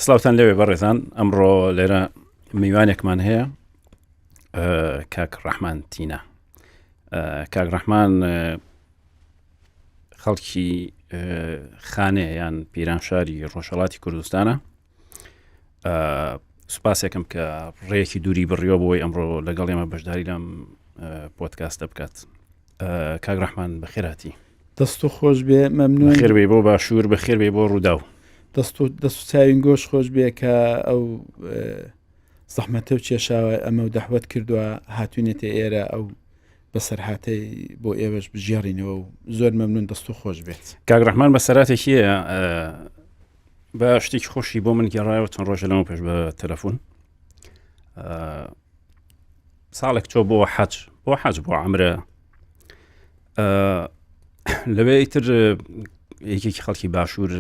سلاوتان لەوێ بەڕێزان ئەمڕۆ لێرە میوانێکمان هەیە کاک ڕەحمان تینە. کاک ڕەحمان خەڵکی خانەیە یان پیرانشاری ڕۆژهەڵاتی کوردستانە. سوپاسێکم کە ڕێیەکی دووری بڕیۆ بۆی ئەمڕۆ لەگەڵ ئێمە بەشداری لەم پۆدکاستە بکات. کاک ڕەحمان بەخێراتی. دەست و خۆش بێ، مەمنون. بەخێر بێ بۆ باشوور، بەخێر بێ بۆ ڕووداو. دەست و چاوین گۆش خۆش بێ کە ئەو زەحمەتە و کێشاوە ئەمە و دەحوەت کردووە هاتوونێتە ئێرە ئەو بەسەرهاتەی بۆ ئێوەش بژێڕینەوە و زۆر مەمنون. دەست و خۆش بێت. کاک ڕەحمان بەسەراتێکیە بە شتێکی خۆشی بۆ من گێڕایەوە چەند ڕۆژە لەمە پێش بە تەلەفۆن. ساڵێک چۆ بۆ حەج بۆ عەمرە لەوێ ئیتر یەکێکی خەڵکی باشوور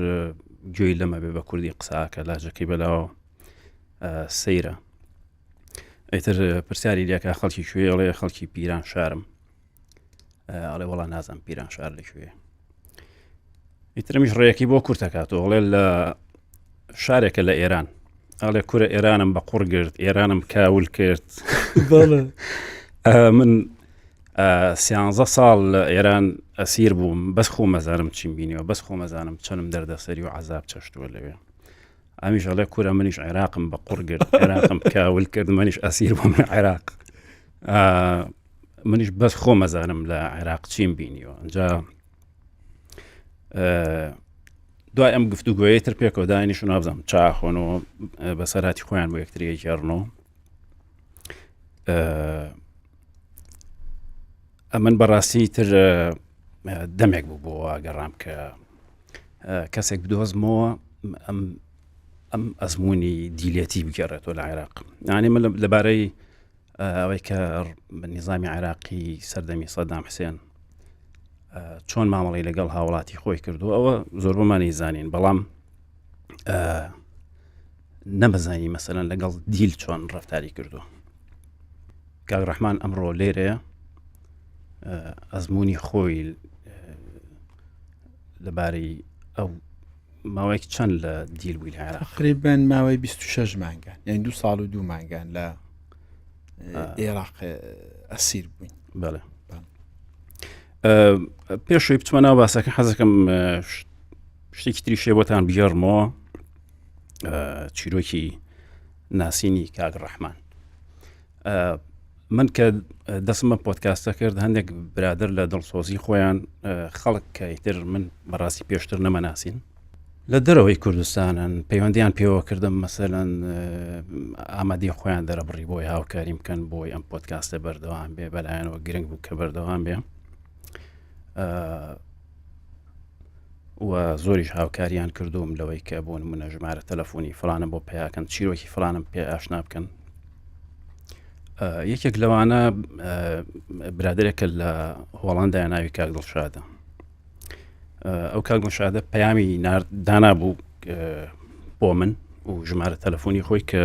گوێی لەمە بێ بە کوردی قساکە لاجەکەی بەلاوە سەیرە. ئیتر پرسیاری لێکە خەڵکی کوێ؟ ئەڵێ خەڵکی پیران شارم. ئەڵێ وەڵا نازانم پیران شار لەکوێیە. ئیتر میش ڕێیەکی بۆ کورت دەکاتەوە، ئەڵێ لە شارێکە لە ئێران. ئەڵێ کورە ئێرانم بە قوڕ گرت، ئێرانم کاول کرد. من 13 ساڵ لە ئێران ئەسیر بووم، بەس خۆ مەزانم چیم بینیەوە، بەس خۆ مەزانم چەندم دەردەسەری و عەزاب چەشتووە لەوێ. ئەمیش ئەڵێ کورە منیش عێراقم بە قوڕ گرت، عێراقم کاول کرد، منیش ئەسیر بووم لە عێراق. منیش بەس خۆ مەزانم لە عێراق چیم بینیەوە. ئەنجا دوای ئەم گفتوگۆیە تر پێکەوە داینیش و نابزانم چاخۆنەوە بەسەراتی خۆیان بۆ یەکتری گێڕنەوە. من بەڕاستی تر دەمێک بوو بۆ ئاگەڕام کە کەسێک بدۆزمەوە ئەم ئەزمموی دیلێتی بگەڕێتەوە لە عێراق. یعنی من لەبارەی ئەوەی کە نیزامی عێراقی سەردەمی سەدام حوسێن چۆن مامەڵی لەگەڵ هاوڵاتی خۆی کردو ئەوە زۆر بۆمانی زانین، بەڵام نەمەزانی مەسەلەن لەگەڵ دیل چۆن ڕەفتاری کردو. کاک ڕەحمان ئەمڕۆ لێرەیە ئەزمموی خۆی لەبارەی ئەو ماوەیەک چەند لە دیل بووی لە عێراق؟ تقریباً ماوەی 26 مانگان، یعنی 2 ساڵ و 2 مانگان لە عێراق ئەسیر بووین. بەڵێ. پێشوی بچمە ناو باسەکە حەزەکەم شتێکی تری شێ بۆتان بگەڕمەوە، چیرۆکی ناسینی کاک ڕەحمان. من کە دەستمە پۆدکاستە کرد هەندێک برادر لە دڵسۆزی خۆیان خەڵک کە ئیتر من بەڕاستی پێشتر نەمەناسین لە دەرەوەی کوردستانن پەیوەندیان پێوە کردم مەسەلەن ئامادەی خۆیان دەرەبڕی بۆی هاوکاری بکەن بۆی ئەم پۆدکاستە بەردەوام بێ، بەلایەنەوە گرنگ بوو کە بەردەوام بێ و زۆریش هاوکاریان کردوم لەوەی کە بۆ نمونە ژمارە تەلەفۆنی فڵانە بۆ پێیاکەن، چیرۆکی فڵانم پێ ئاشنا بکەن. یەکێک لەوانە برادرێکە لە هۆڵەندایە ناوی کاک دڵشادە. ئەو کاک دڵشادە پەیامی دانابوو بۆ من و ژمارە تەلەفۆنی خۆی کە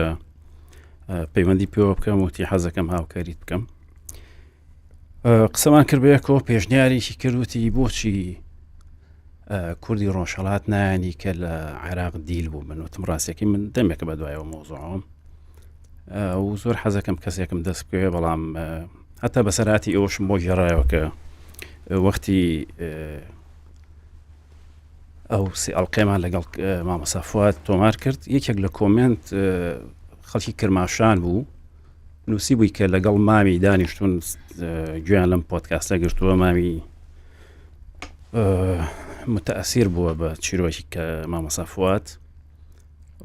پەیوەندی پێوە بکەم وتی حەزەکەم هاوکاریت بکەم. قسەمان کرد بەیەکەوە، پێشنیارێکی کردوتی بۆچی کوردی ڕۆژهەڵات نایانی کە لە عێراق دیل بوو. من وتم ڕاستیەکەی من دەمێکە بەدوایەوە مۆزوعەوەم و زۆر حەزەکەم کەسێکم دەست بکەوێ، بەڵام هەتا بەسەراتی ئەوشم بۆ گێڕایەوە کە وەختی ئەو ئەڵقێمان لەگەڵ مامۆستا فواد تۆمار کرد، یەکێک لە کۆمنت خەڵکی کرماشان بوو، نووسی بووی کە لەگەڵ مامی دانیشتون گوێیان لەم پۆدکاستە گرتووە، مامی متەئەسیر بووە بە چیرۆکی کە مامۆستا فواد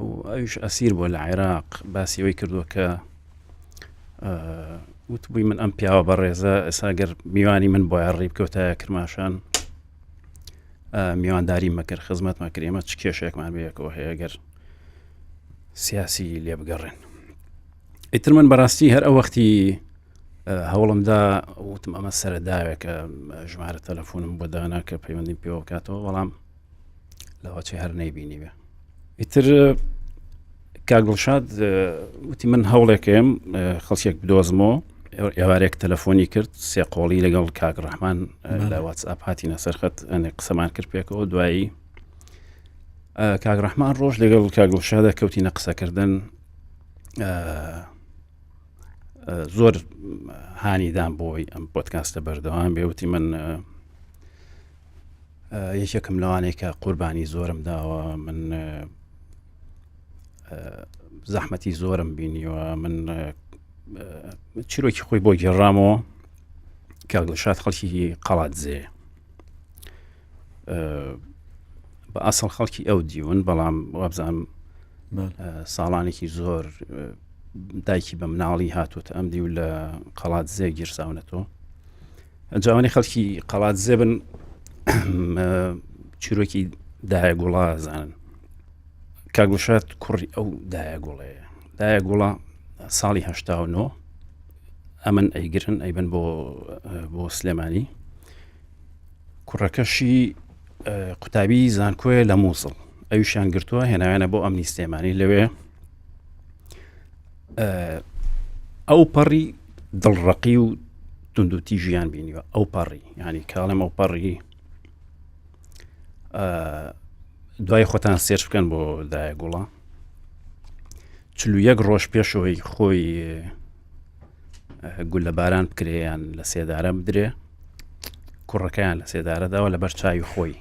و ئەویش ئەسیر بووە لە عێراق. باسی ئەوەی کردووە کە وتبووی من ئەم پیاوە بەڕێزە ئێساگەر میوانی من بۆیان ڕێ بکەوتایە کرماشان میوانداری مەکرد، خزمەت مەکرد، ئێمە چ کێشێکمان بەیەکەوە هەیە گەر سیاسی لێ بگەڕێن. ئیتر من بەڕاستی هەر ئەو وەختی هەوڵمدا وتم ئەمە سەرەداوێکە ژمارە تەلەفۆنم بۆ دانا کە پەیوەندیم پێوە بکاتەوە، بەڵام لەوەچی هەر نەیبینی بێ. ئیتر کاک دڵشاد وتی من هەوڵێکم خەڵکێک بدۆزمەوە، ئێوارێک تەلەفۆنی کرد، سێ قۆڵی لەگەڵ کاک ڕەحمان لە واتسئاپ هاتینە سەرخەت، ئەنێ قسەمان کرد پێکەوە. دوایی کاگڕەحمان ڕۆژ لەگەڵ کاگڵشادا کەوتینە قسەکردن زۆر هانیدان بۆی ئەم پۆدکاستە بەردەوام بێوتی من یەکێکم لەوانەیە کە قوربانی زۆرم داوە، من زەحمەتی زۆرم بینیوە، من چیرۆکی خۆی بۆ گێڕامەوە. کاگڵشاد خەڵکی قەڵاتزێ بە ئەسڵ خەڵکی ئەو دیون، بەڵام وابزانم ساڵانێکی زۆر دایکی بە مناڵی هاتووتە ئەم دی و لە قەڵاتزێ گیرساونەتەوە. جاوانی خەڵکی قەڵاتزێ بن چیرۆکی دایە گوڵا زانن. کاگڵشاد کوڕی ئەو دایە گوڵەیە. دایە گوڵە ساڵی 89 ئەمن ئەیگرن ئەیبن بۆ سلێمانی. کوڕەکەشی قوتابی زانکۆیە لە مووسڵ، ئەویشیان گرتووە هێناویانە بۆ ئەمنی سلێمانی. لەوێ ئەو پەڕی دڵڕەقی و توندوتی ژیان بینیوە. ئەو پەڕی یعنی کاڵێم ئەو پەڕی دوای خۆتان سێرچ بکەن بۆ دایە گوڵە. 41 ڕۆژ پێشەوەی خۆی گول لە باران بکرێیان لە سێدارە بدرێ، کوڕەکەیان لە سێدارەداوە لەبەر چاوی خۆی.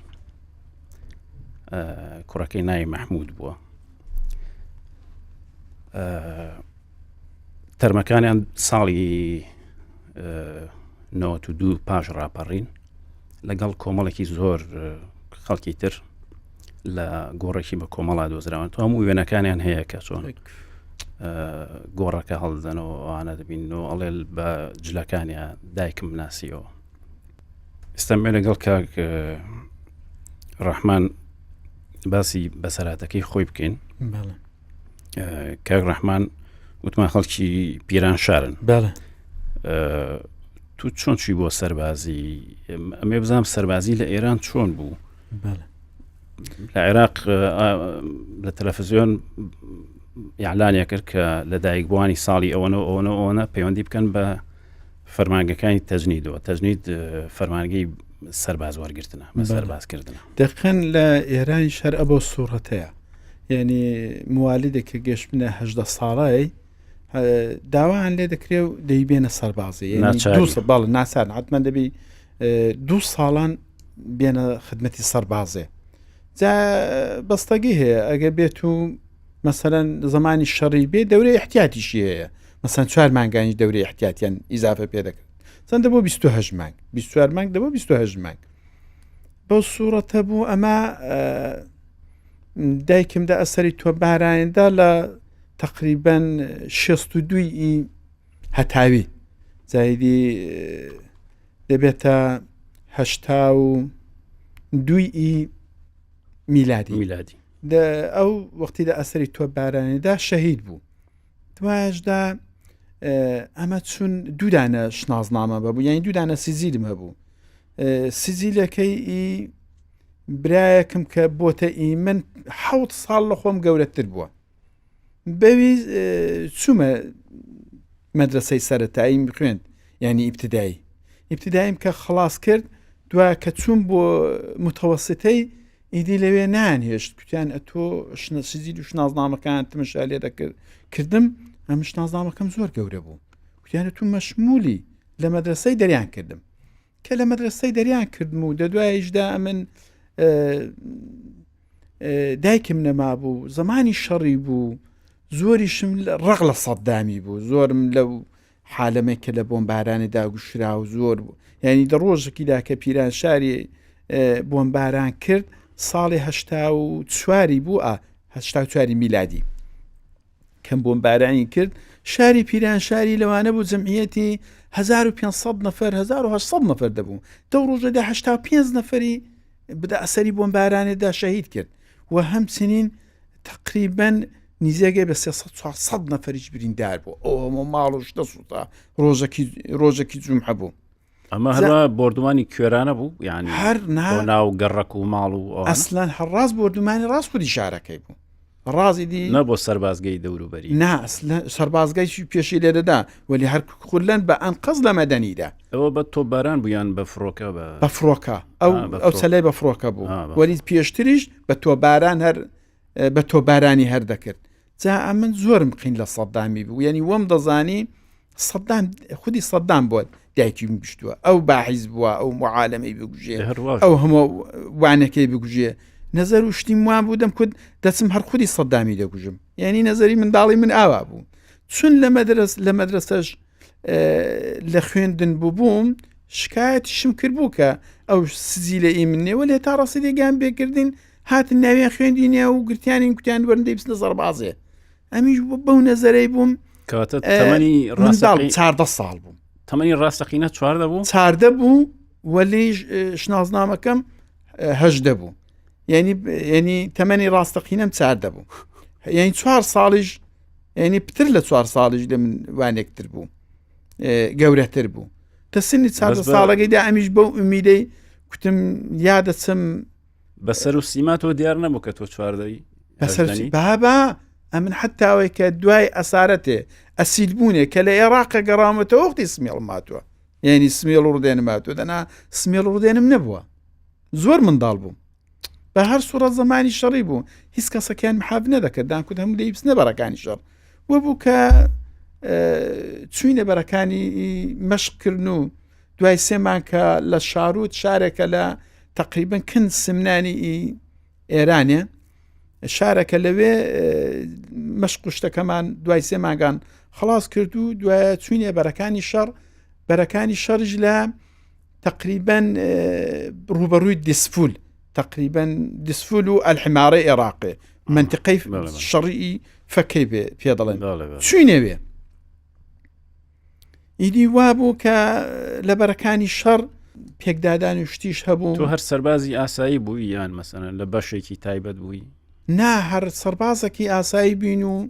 کوڕەکەی ناوی مەحموود بووە. تەرمەکانیان ساڵی 92 پاش ڕاپەڕین لەگەڵ کۆمەڵێکی زۆر خەڵکی تر لە گۆڕێکی بە کۆمەڵا دۆزراون. تو هەموو وێنەکانیان هەیە کە چۆن گۆڕەکە هەڵدەنەوە ئەوانە دەبینەوە ئەڵێ بە جلەکانیان دایکم ناسیەوە. ئێستامێ لەگەڵ کاک ڕەحمان باسی بەسەراتەکەی خۆی بکەین. کاک ڕەحمان وتمان خەڵکی پیران شارن. تو چۆن چووی بۆ سەربازی؟ ئەمێ بزانم سەربازی لە ئێران چۆن بوو؟ لە عێراق لە تەلەڤیزیۆن ئیعلانیە کرد کە لە دایکبووانی ساڵی ئەوەنە پەیوەندی بکەن بە فەرمانگەکانی تەجنیدەوە. تەجنید فەرمانگەی سەرباز وەرگرتنە، بە سەربازکردنە. دەقەن لە ئێرانی شەر ئەبە سوورەتەیە، یعنی موالیدێکە گەشتبنە 18 ساڵای داوایان لێ دەکرێ و دەیبێنە سەربازی، باڵ ناسان حتمما دەبی 2 ساڵان بێنە خدمەتی سەربازێ. جا بەستەگی هەیە ئەگە بێت و مەسەلەن زمانی شەڕی بێ دەورەی احتیاتیشی هەیە، مەسەن 4 مانگانی دەورەی احتیاتیان ئیزافە پێ دەکرێت، چەند دەبۆ 28 مانگ، 24 مانگ دەبۆ 28 مانگ. بەو سوورەتە بوو. ئەمە دایکمدا ئەسەری تۆ بارانێدا لە تقریباً 62 هەتاوی زایدی دەبێتە 82 میلادی. ئەو وەختیدا ئەسەری تۆ بارانێدا شەهید بوو. دوایشدا ئەمە چون 2 دانە شنازنامە بەبوو، یعنی 2 دانە سیزیلم هەبوو. سیزیلەکەی برایەکم کە بۆتە من 7 ساڵ لە خۆم گەورەتر بووە. بەوی چوومە مەدرسەی سەرەتایی بخوێند، یعنی ئیبتداییم کە خلاص کرد. دوای کە چوون بۆ متەوەسیتەی ئیدی لەوێ نانهێشت، کوتیان ئەتۆ سیزیل و شنازنامەکان تمەشا لێ دەکردم. ئەم شنازنامەکەم زۆر گەورە بوو. کوتیانە تو مەشمولی لە مەدرسەی دەریان کردم، کە لە مەدرسەی دەریان کردم و دەدوایشدا من دایکم نەما بوو، زمانی شەڕی بوو، زۆریشم ڕق لە سەددامی بوو، زۆرم لەو حالەمێک کە لە بۆمبارانێدا گوشرا و زۆر بوو. یعنی دە ڕۆژێکیدا کە پیران شاری بۆمباران کرد ساڵی 84 بوو، 84 میلادی کەم بۆمبارانی کرد. شاری پیران شاری لەوانە بوو جەمعیەتی 1500 نەفەر 1800 نەفەر دەبوو. دە ڕۆژەدا 85 نەفەری بدە ئەسەری بۆمبارانێدا شەهید کرد و هەمچنین تقریباً نزیکە بە 300-400 نەفەریش بریندار بوو. ئەوە ماڵ و شتە سووتا ڕۆژێکی جومعە بوو. ئەمە هەروە بردومانی کوێرانە بوو، یعنی هەر ناو گەڕک و ماڵ و ئەسلان هەڕاست بردومانی ڕاست خودی شارەکەی بوو. ڕازی دی نە بۆ سەربازگەی دەوروبەری، نا سەربازگایشی پێشی لێدەدا، وەلی هەر خولەن بە ئەنقەز لە مەدەنیدا. ئەوە بە تۆ باران بوویان بە فڕۆکە بە فڕۆکە ئەو چەلای بە فڕۆکە بوو، وەلی پێشتریش بە تۆ باران هەر بە تۆبارانی هەردەکرد جا من زۆرم قین لە سەدامی بوو یعنی وەم دەزانی سەدام خودی سەدام بووە دایکی گشتووە ئەو باحیز بووە ئەو معالەمەی بگوژێ ئەو هەموو وانەکەی بگوژێ نەزەر و شتیم وان بوو دەمکوت دەچم هەر خودی سەدامی دەگوژم یعنی نەزەری منداڵی من ئاوا بوو چون لە مەدرسەش لە خوێندن بووبووم شکایەتیشم کرد بوو کە ئەو سزی لە ئی منێوە لێ تا ڕاستی دێگان بێکردین هاتن ناویان خوێندینێ و گرتیانی کوتیان وەرندەی بستنە زەربازێ ئەمیش بەو نەزەرەی بووم منداڵ 14 ساڵ بووم تەمەنی ڕاستەقینە 14 بوو وەلی شناسنامەکەم 18 بوو ینی تەمەنی ڕاستەقینەم 14 بوو یعنی 4 ساڵیش ینی پتر لە 4 ساڵیش لە من وانێکتر بوو گەورەتر بوو تە سنی 4 ساڵەکەیدا ئەمیش بەو ئومیدەی کوتم یادەچم بەسەر و سیماتۆ دیار نەبوو کە تۆ 14 بابا ئەمن حتاوەی کە دوای ئەسارەتێ ئەسیل بوونێ کە لە عێراقە گەڕامەتەوە وەختی سمێڵ ماتووە یعنی سمێڵ ڕوودێنم ماتوە دەنا سمێڵ ڕوودێنم نەبووە زۆر منداڵ بووم بە هەر سوورە زمانی شەڕی بوو هیچ کەسەکەیان محاب نەدەکرد دانکوت هەموو دەیبستنە بەرەکانی شەڕ وەبوو کە چوینە بەرەکانی مەشقکردن و دوای 3 مانگ کە لە شاروت شارێکە لە تقریبن کند سمنانی ئێرانێ شارەکە لەوێ مەشق شتەکەمان دوای 3 مانگان خلاص کرد و دوای چوینێ بەرەکانی شەڕژ لە تقریبا ڕوبەڕووی دیسفول تقریبا دیسفول و ئەلحمارە عێراقی منتقەی شەڕی فەکەی پێ دەڵێن چوینەوێ ئیدی وا بوو کە لە بەرەکانی شەڕ پێکدادان و شتیش هەبوو تۆ هەر سەربازی ئاسایی بووی یان مەسەنە لە بەشێکی تایبەت بووی نا هەر سەربازێکی ئاسایی بین و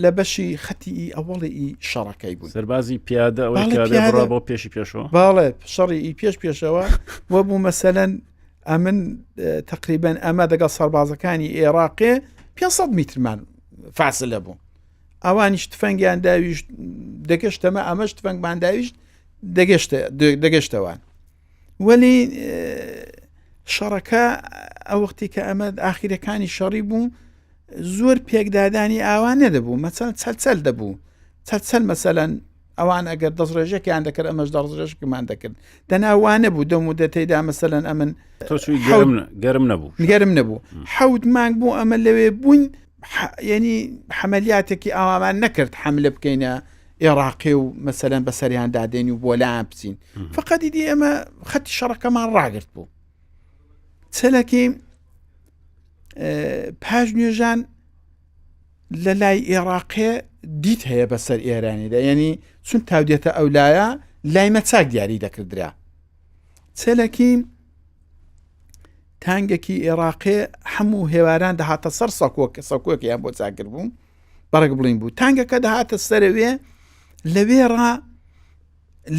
لە بەشی خەتی ئەوڵی شەڕەکەی بوو سەربازی پیادە ئەوەی بۆ پێشی پێشەوە باڵێ شەڕی پێشەوە وە بوو مەسەلەن ئەمن تقریبا ئەمە دەگەڵ سەربازەکانی عێراقێ 500 میترمان فاصلە بوو ئەوانیش تفەنگیان داویشت دەگەشتەمە ئەمەش تفەنگمان داویشت دەگەشتەوان وەلی شەڕەکە ئەو وەختی کە ئەمە ئاخیرەکانی شەڕی بوو زۆر پێکدادانی ئاوان نەدەبوو مەچەند چەل دەبوو چەل مەسەلەن ئەوان ئەگەر دەستڕێژەکیان دەکرد ئەمەش دەڕژێشکمان دەکرد دەناوانە بوو دەم و دەتەیدا مەسەلەن ئەمن گەرم نەبوو 7 مانگ بوو ئەمە لەوێ بووین ینی حەمەلیاتێکی ئاوامان نەکرد حەملە بکەینە عێراقی و مەسەلەن بەسەریان دادێنی و بۆ لایان بچین فقەتی دی ئەمە خەتی شەڕەکەمان ڕاگرت بوو چەلەکی پاش نوێژان لە لای عێراقێ دیت هەیە بەسەر ئێرانیدا یعنی چون تاودێتە ئەولایە لای مەچاک دیاری دەکردرا چەلەکی تانگێکی عێراقێ هەموو هێواران دەهاتە سەر سەکۆکیان بۆ چاکر بوو بەڕێک بڵین بوو تانگەکە دەهاتە سەرەوێ لەوێڕا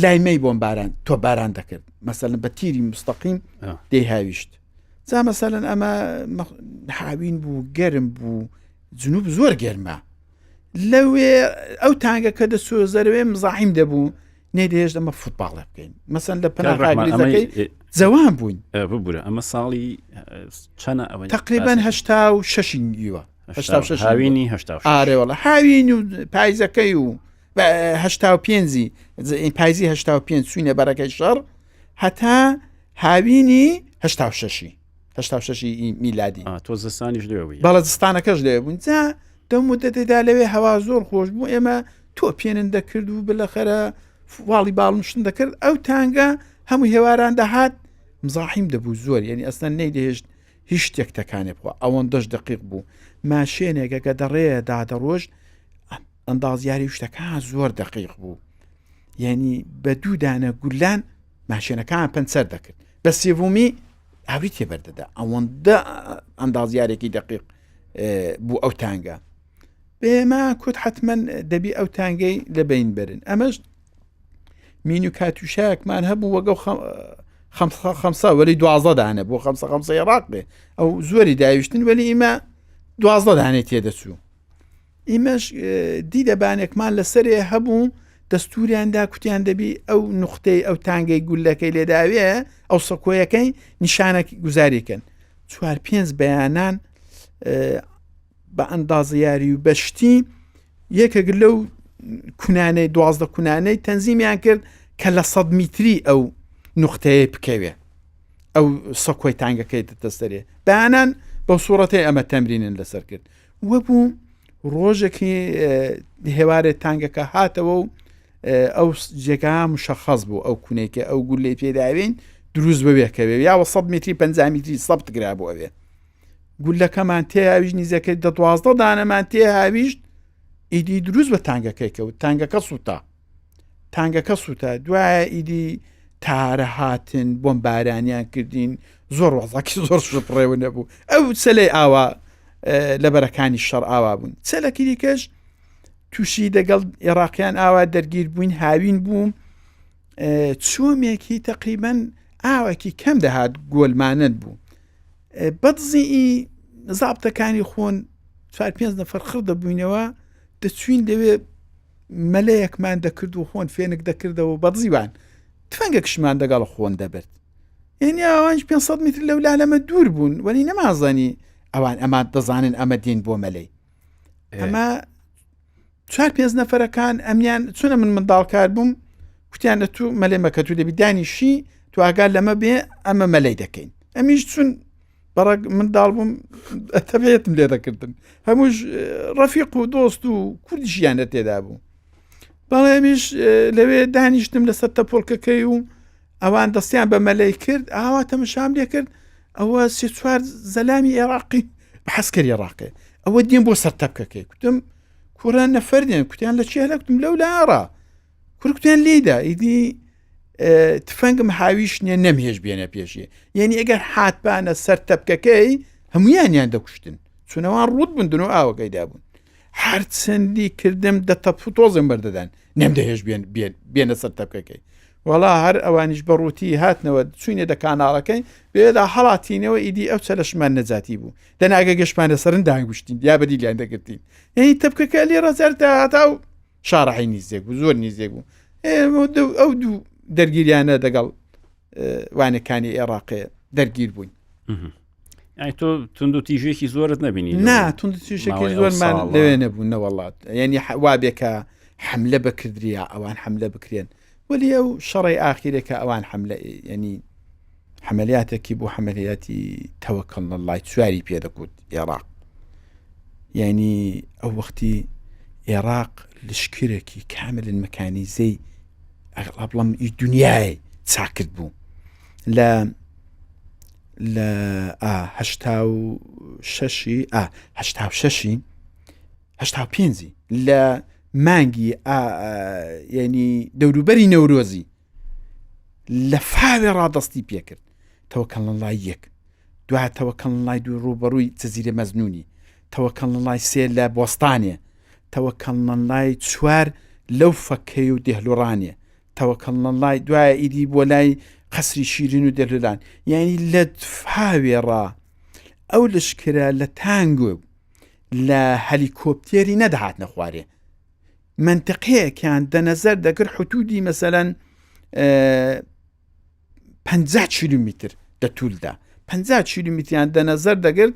لایمەی بۆم باران تۆ باران دەکرد مەسەلەن بە تیری مستەقیم دەی هاویشت جا مەسەلەن ئەمە هاوین بوو گەرم بوو جنوب زۆر گەرمە لەوێ ئەو تانگەکە دەسوزەرەوێ مزاحیم دەبوو نێدەهێشت ئەمە فوتباڵە بکەین مەسەن لە پەناغاگریزەکەی جەوان بووین ببوورە ئەمە ساڵی چەنە ئەوە تقریبا 86 نیوە هاوینی ئارێوەڵە هاوین و پایزەکەی و 85 پایزی 85 سوینە بەرەکەی شەڕ هەتا هاوینی 86 میلادی تۆ زستانیش لێبووی بەڵە زستانەکەش لێ بوون جا دەمودەتێدا لەوێ هەوا زۆر خۆش بوو ئێمە تۆ پێنن دەکرد و بلەخەرە واڵی باڵنشتن دەکرد ئەو تانگە هەموو هێواران دەهات مزاحیم دەبوو زۆر یعنی ئەستا نەیدەهێشت هیچ شتێک تەکانێ بخوا ئەوەن 10 دقیق بوو ماشێنێکە کە دەڕێە دادەڕۆژ ئەندازیاری شتەکان زۆر دقیق بوو یعنی بە 2 دانە گولان ماشێنەکان پەنسەر دەکرد بە سێڤومی ئاوری تێبەردەدا ئەوەندە ئەندازیارێکی دقیق بوو ئەو تانگە بێمە کوت حتمما دەبی ئەو تانگەی لەبین برن ئەمەش مین و کاتوشایەکمان هەبوو وەگە 5 وەلی 12 دانە بۆ 5 عێراق بێ ئەو زۆری داویشتن وەلی ئیمە 12 دانێ تێدەچوو ئیمەش دیدەبانێکمان لەسەرێ هەبوو دەستوریاندا کوتیان دەبی ئەو نقطەی ئەو تانگەی گولەکەی لێداوێ ئەو سەکۆیەکەی نیشانە گوزاریکەن 4-5 بەیانان بە ئەندازە و بەشتی یەکێک لەو کوانەی 12 کوانەی تەنزیمیان کرد کە لە 100 میتری ئەو نقطەیە بکەوێ ئەو سەکۆی تانگەکەی دەتەستەرێ بەیانان بەو سوورەتەی ئەمە تەمرینن لەسەر کرد وە بوو ڕۆژێکی هێوارێ تانگەکە هاتەوە و ئەو جێگا مشەخەص بوو ئەو کوونێکە ئەو گولەی پێداوین دروست بەوێکەوێ یاوە 100 میتری 50 میتری سەبت کرا بۆ ئەوێ گولەکەمان تێهاویشت نزیەکەی 12 دانەمان تێهاویشت ئیدی دروست بە تانگەکەی کەوت تانگەکە سووتە دوایە ئیدی تارە هاتن بۆم بارانیان کردین زۆر وەزاکی زۆر شپڕێوە نەبوو ئەو سەلەی ئاوا لە بەرەکانی شەڕ ئاوا بوون سەلەکی دیکەش تووشی دەگەڵ عێراقیان ئاوا دەرگیر بووین هاوین بووم چۆمێکی تقریبەن ئاوەکی کەم دەهات گۆلمانت بوو بەدزی زابتەکانی خۆن 4-5 نەفەر خڕ دەبووینەوە دەچوین لەوێ مەلەیەکمان دەکرد و خۆن فێنک دەکردەوە بەدزیوان تفەنگە کشمان دەگەڵ خۆن دەبێت یعنی ئەوانش 500 میتر لەولا لەمە دوور بوون وەنی نەمازانی ئەوان ئەمان دەزانن ئەمە دین بۆ مەلەی ئەمە 4-5 نەفەرەکان ئەمیان چونە من منداڵکار بووم کوتیان لە تو مەلەی مەکە تو دەبی دانیشی تو ئاگال لەمە بێ ئەمە مەلەی دەکەین ئەمیش چون بەڕک منداڵ بووم تەبێتم لێ دەکردن هەمووش ڕەفیق و دۆست و کوردیشیانە تێدا بوو بەڵێمیش لەوێ دانیشتم لەسەر تەپۆڵکەکەی و ئەوان دەستیان بە مەلەی کرد ئاوا تەمەشام لێ کرد ئەوە 3-4 زەلامی عێراقی بە حەسکەری عێراقی ئەوە دێن بۆ سەر تەپکەکەی کوتم کوڕان نەفەردێن کوتیان لە چێ هەلەکتم لەو لارە کوورکتیان لێدا ئیدی تفەنگم هاویش نیە نەمهێش بێنە پێشیە یعنی ئەگەر هاتبانە سەر تەپکەکەی هەمویانیان دەکوشتن چونەوان ڕوود بندن و ئاوەکەیدا بوون هەرچەندی کردم دەتەپ و تۆزم بەردەدان نەمدەهێش بێنە سەر تەپکەکەی وەڵا هەر ئەوانیش بەڕووتی هاتنەوە چوینێ دە کاناڵەکەی بێدا هەڵاتینەوە ئیدی ئەو چەلەشمان نەجاتی بوو دەناگە گەشتمان لەسەرن داگوشتین یا بەدی لیان دەگرتین یعنی تەپکەکە لێ ڕەزەردا هاتا و شارەحی نیزێک بوو زۆر نیزێک بوو ئەو دوو دەرگیریانە دەگەڵ وانەکانی عێراقی دەرگیر بووین تۆ تونند و تیژێکی زۆرت نبینی نا تونند تیژێکی زۆرمان لەوێ نەبوو نەوەڵات ینی وابێکە حملە بکردریا ئەوان حملە بکرێن وەلی ئەو شەڕی ئاخیرێکە ئەوان حملە ینی حملیاتێکی بۆ حملیاتی تەوەکەڵ لای سواری پێدەکوت عێراق ینی ئەو وەختی عێراق لشکرێکی کاملن مەکانیزەی ئەغڵام دنیای چاکرد بوو لە 86 لە مانگی ینی دەوروبەری نەورۆزی لە فاوێ ڕادەستی پێکرد تەوەکەڵ لای یەک دوای تەوەکەڵ لای دوو ڕوبەڕووی جەزیرە مەزنونی تەوەکەڵ لای سێ لە بۆستانێ تەوەکەڵ لای 4 لەو فەکەی و دێهلوڕانێ تەوەکەڵ لای دوایە ئیدی بۆ لای قەسری شیرین و دەرلان یعنی لە فاوێڕا ئەو لشکرە لە تانگۆ لە هەلیکۆپتێری نەدەهات نەخوارێ منتقەیەکیان دەنەزەر دەکرد حدودی مەسەلەن 50 کیلومتر دەتولدا 50 کیلومتریان دەنەزەر دەگرت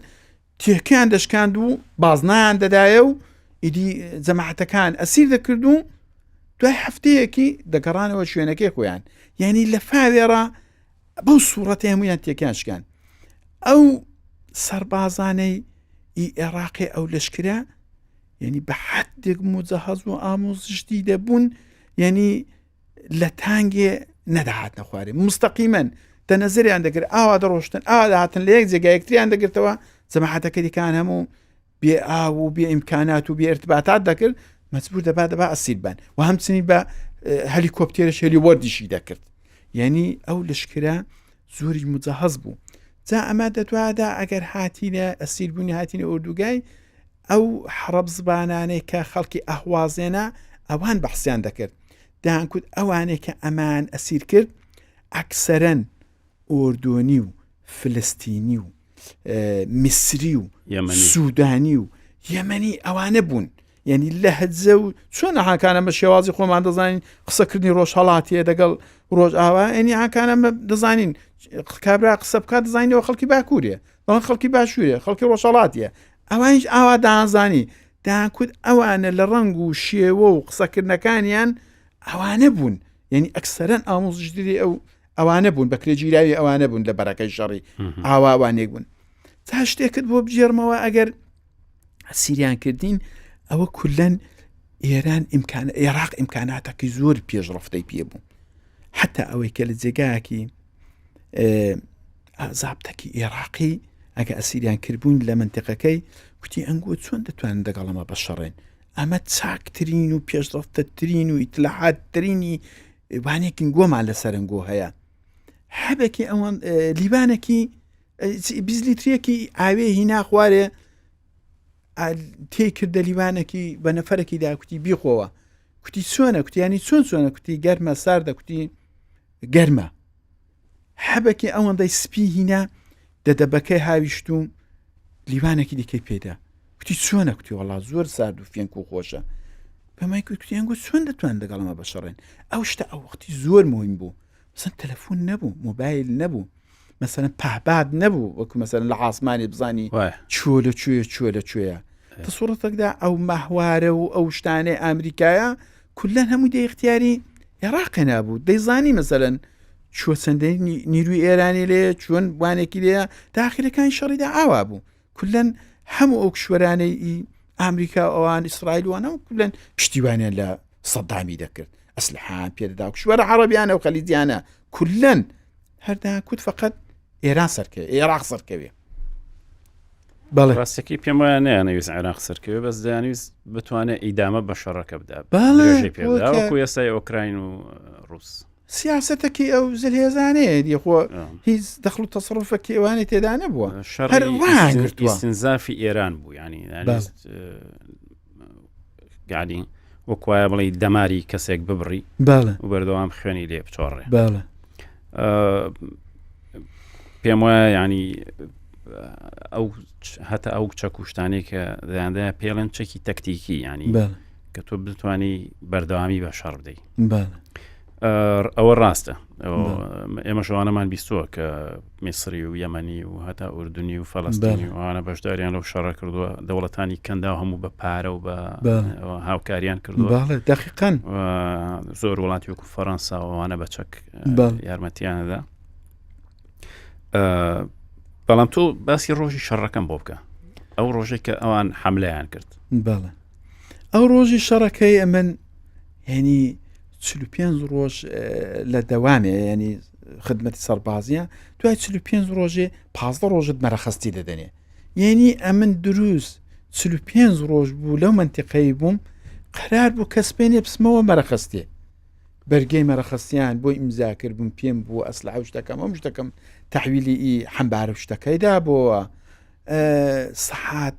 تێکیان دەشکاند و بازنایان دەدایە و ئیدی جەماعەتەکان ئەسیر دەکرد و دوای هەفتەیەکی دەگەڕانەوە شوێنەکەی خۆیان یعنی لە فاوێڕا بەو سوورەتی هەمویان تێکیان شکان ئەو سەربازانەی عێراقی ئەو لەشکرا یعنی بە حەدێک مجەهەز و ئامۆزشتی دەبوون یعنی لە تانگێ نەدەهات نەخوارێ مستەقیمەن دەنەزەریان دەگرت ئاوا دەڕۆشتن ئاوا داهاتن لە یەک جێگا یەکتریان دەگرتەوە جەماعەتەکە دیکان هەموو بێ ئاو و بێ ئیمکانات و بێ ارتباطات دەکرد مەجبور دەبا ئەسیر بن و هەمچنی بە هەلیکۆپتێرە هێلیوەردیشی دەکرد یعنی ئەو لشکرە زۆری مجەهەز بوو جا ئەمە دەتوانێت ئەگەر هاتینە ئەسیر بوونی هاتینە ئوردوگای ئەو حرەب زبانانەی کە خەڵکی ئەهوازێنە ئەوان بەحسیان دەکرد دانکوت ئەوانەی کە ئەمان ئەسیر کرد ئەکسەرەن ئۆردۆنی و فلستینی و میسری و سوودانی و یەمەنی ئەوانە بوون یعنی لە هەجە و چۆن هاکانە بە شێوازی خۆمان دەزانین قسەکردنی ڕۆژهەڵاتیە دەگەڵ ڕۆژ ئاوا ئەنی هاکانە دەزانین کابرا قسە بکات دەزانینەوە خەڵکی باکوورێ بەڵام خەڵکی باشوورێ خەڵکی ڕۆژهەڵاتیە ئەوانیش ئاوا دازانی داکوت ئەوانە لە ڕنگ و شێوە و قسەکردنەکانیان ئەوانە بوون یعنی ئەکسەرەن ئامۆزشدری ئەوانە بوون بەکرێگیراوی ئەوانە بوون لە بەرەکەی شەڕی ئاوانێک بوون تا شتێکت بۆ بجێرمەوە ئەگەر سیریان کردین ئەوە کولەن ئێران عێراق ئیمکاناتەکەی زۆر پێشڕفتەی پێ بوو حتا ئەوەی کە لە جێگایەکی زابتەکی عێراقی ئەگە ئەسیریان کردبوون لە منتیقەکەی کوتی ئەنگۆ چۆن دەتوانن دەگەڵەمە بەشەڕێن ئەمە چاکترین و پێشڕفتەترین و ئیتلاحاتترینی وانێکین گۆمان لە سەرنگۆ هەیە حەبێکی ئەوان لیبانێکی 20 لیترێکی ئاوێ هینا خوارێ تێی کردە لیوانێکی بە نەفەرێکی داکوتی بیخۆوە کوتی چۆنە کوتیانی چۆنە کوتی گەرمە ساردە کوتی گەرمە حەبێکی ئەوەندەی سپی هینا دەدەبەکەی هاویشت و لیوانێکی دیکەی پێدا کوتی چۆنە کوتی وەڵا زۆر سارد و فێنک و خۆشە بەمای کوتیانگو چۆن دەتوان دەگەڵەمە بەشەڕێن ئەو شتە ئەو وەختی زۆر مهم بوو مەسەن تەلەفۆن نەبوو مۆبایل نەبوو مەسەن پهباد نەبوو وەکو مەسەن لە عاسمانی بزانی چۆ لە کوێیە تەسوڕەتێکدا ئەو ماهوارە و ئەو شتانەی ئامریکایە کولەن هەموو دە اختیاری عێراقی نابوو دەیزانی مەسەلەن چۆ چەندەی نیروی ئێرانی لێ چۆن وانێکی لێە داخلەکانی شەڕیدا ئاوا بوو کولەن هەموو ئەو کشوەرانەی ئامریکا ئەوان ئیسرائیلوانە و کولەن پشتیوانیان لە سەدامی دەکرد ئەسلحان پێدەدا و کشوەرە عەرەبیانە و خەلیجیانە کولەن هەردا کوت فقط ئێران سەرکەوێ عێراق سەرکەوێ بەڵێ ڕاستێکی پێم وایە نەیانەویست عێراق سەرکەوێ بەس دەیانویست بتوانێت ئیدامە بە شەڕەکە بدا وەکو ئێستای ئۆکراین و ڕووس سیاسەتێکی ئەو زلهێزانەیە دیخۆ هیچ دەخل و تەسەڕوفێکی ئەوانەی تێدا نەبووە ئیستنزافی ئێران بوو ینی گالی وەکوایە بڵێ دەماری کەسێک ببڕی و بەردەوام خوێنی لێ بچۆڕێ پێم وایە ینی ئەو هەتا ئەو چەکوشتانی کە دەیاندایە پێڵێن چەکی تەکتیکی ینی کە تۆ بتوانی بەردەوامی بە شەڕ بدەیت ئەوە ڕاستە ئێمە شەوانەمان بیستووە کە میسری و یەمەنی و هەتا ئوردنی و فەڵەستینی وانە بەشداریان لەو شەڕە کردووە دەوڵەتانی کەندا هەموو بە پارە و بە هاوکاریان کردووە دقیقاً زۆر وڵاتی وەکو فەڕەنسا وانە بە چەک یارمەتیانەدا بەڵام تۆ باسی ڕۆژی شەڕەکەم بۆ بکە ئەو ڕۆژێک کە ئەوان حەملەیان کرد ئەو ڕۆژی شەڕەکەی ئەمن هێنی 45 ڕۆژ لە دەوامێ ینی خدمەتی سەربازیە دوای 45 ڕۆژێ 15 ڕۆژت مەرەخەستی دەدەنێ یعنی ئەمن دروست 45 ڕۆژ بوو لەو منتیقەی بووم قرار بوو کەسپێنێ بسمەوە مەرەخەستێ بەرگەی مەرەخەستیان بۆی ئیمزاکرد بووم پێم بوو ئەسلحە و شتەکەم ئەم شتەکەم تەحویلی حەمبارە شتەکەیدا بۆەوە سەحات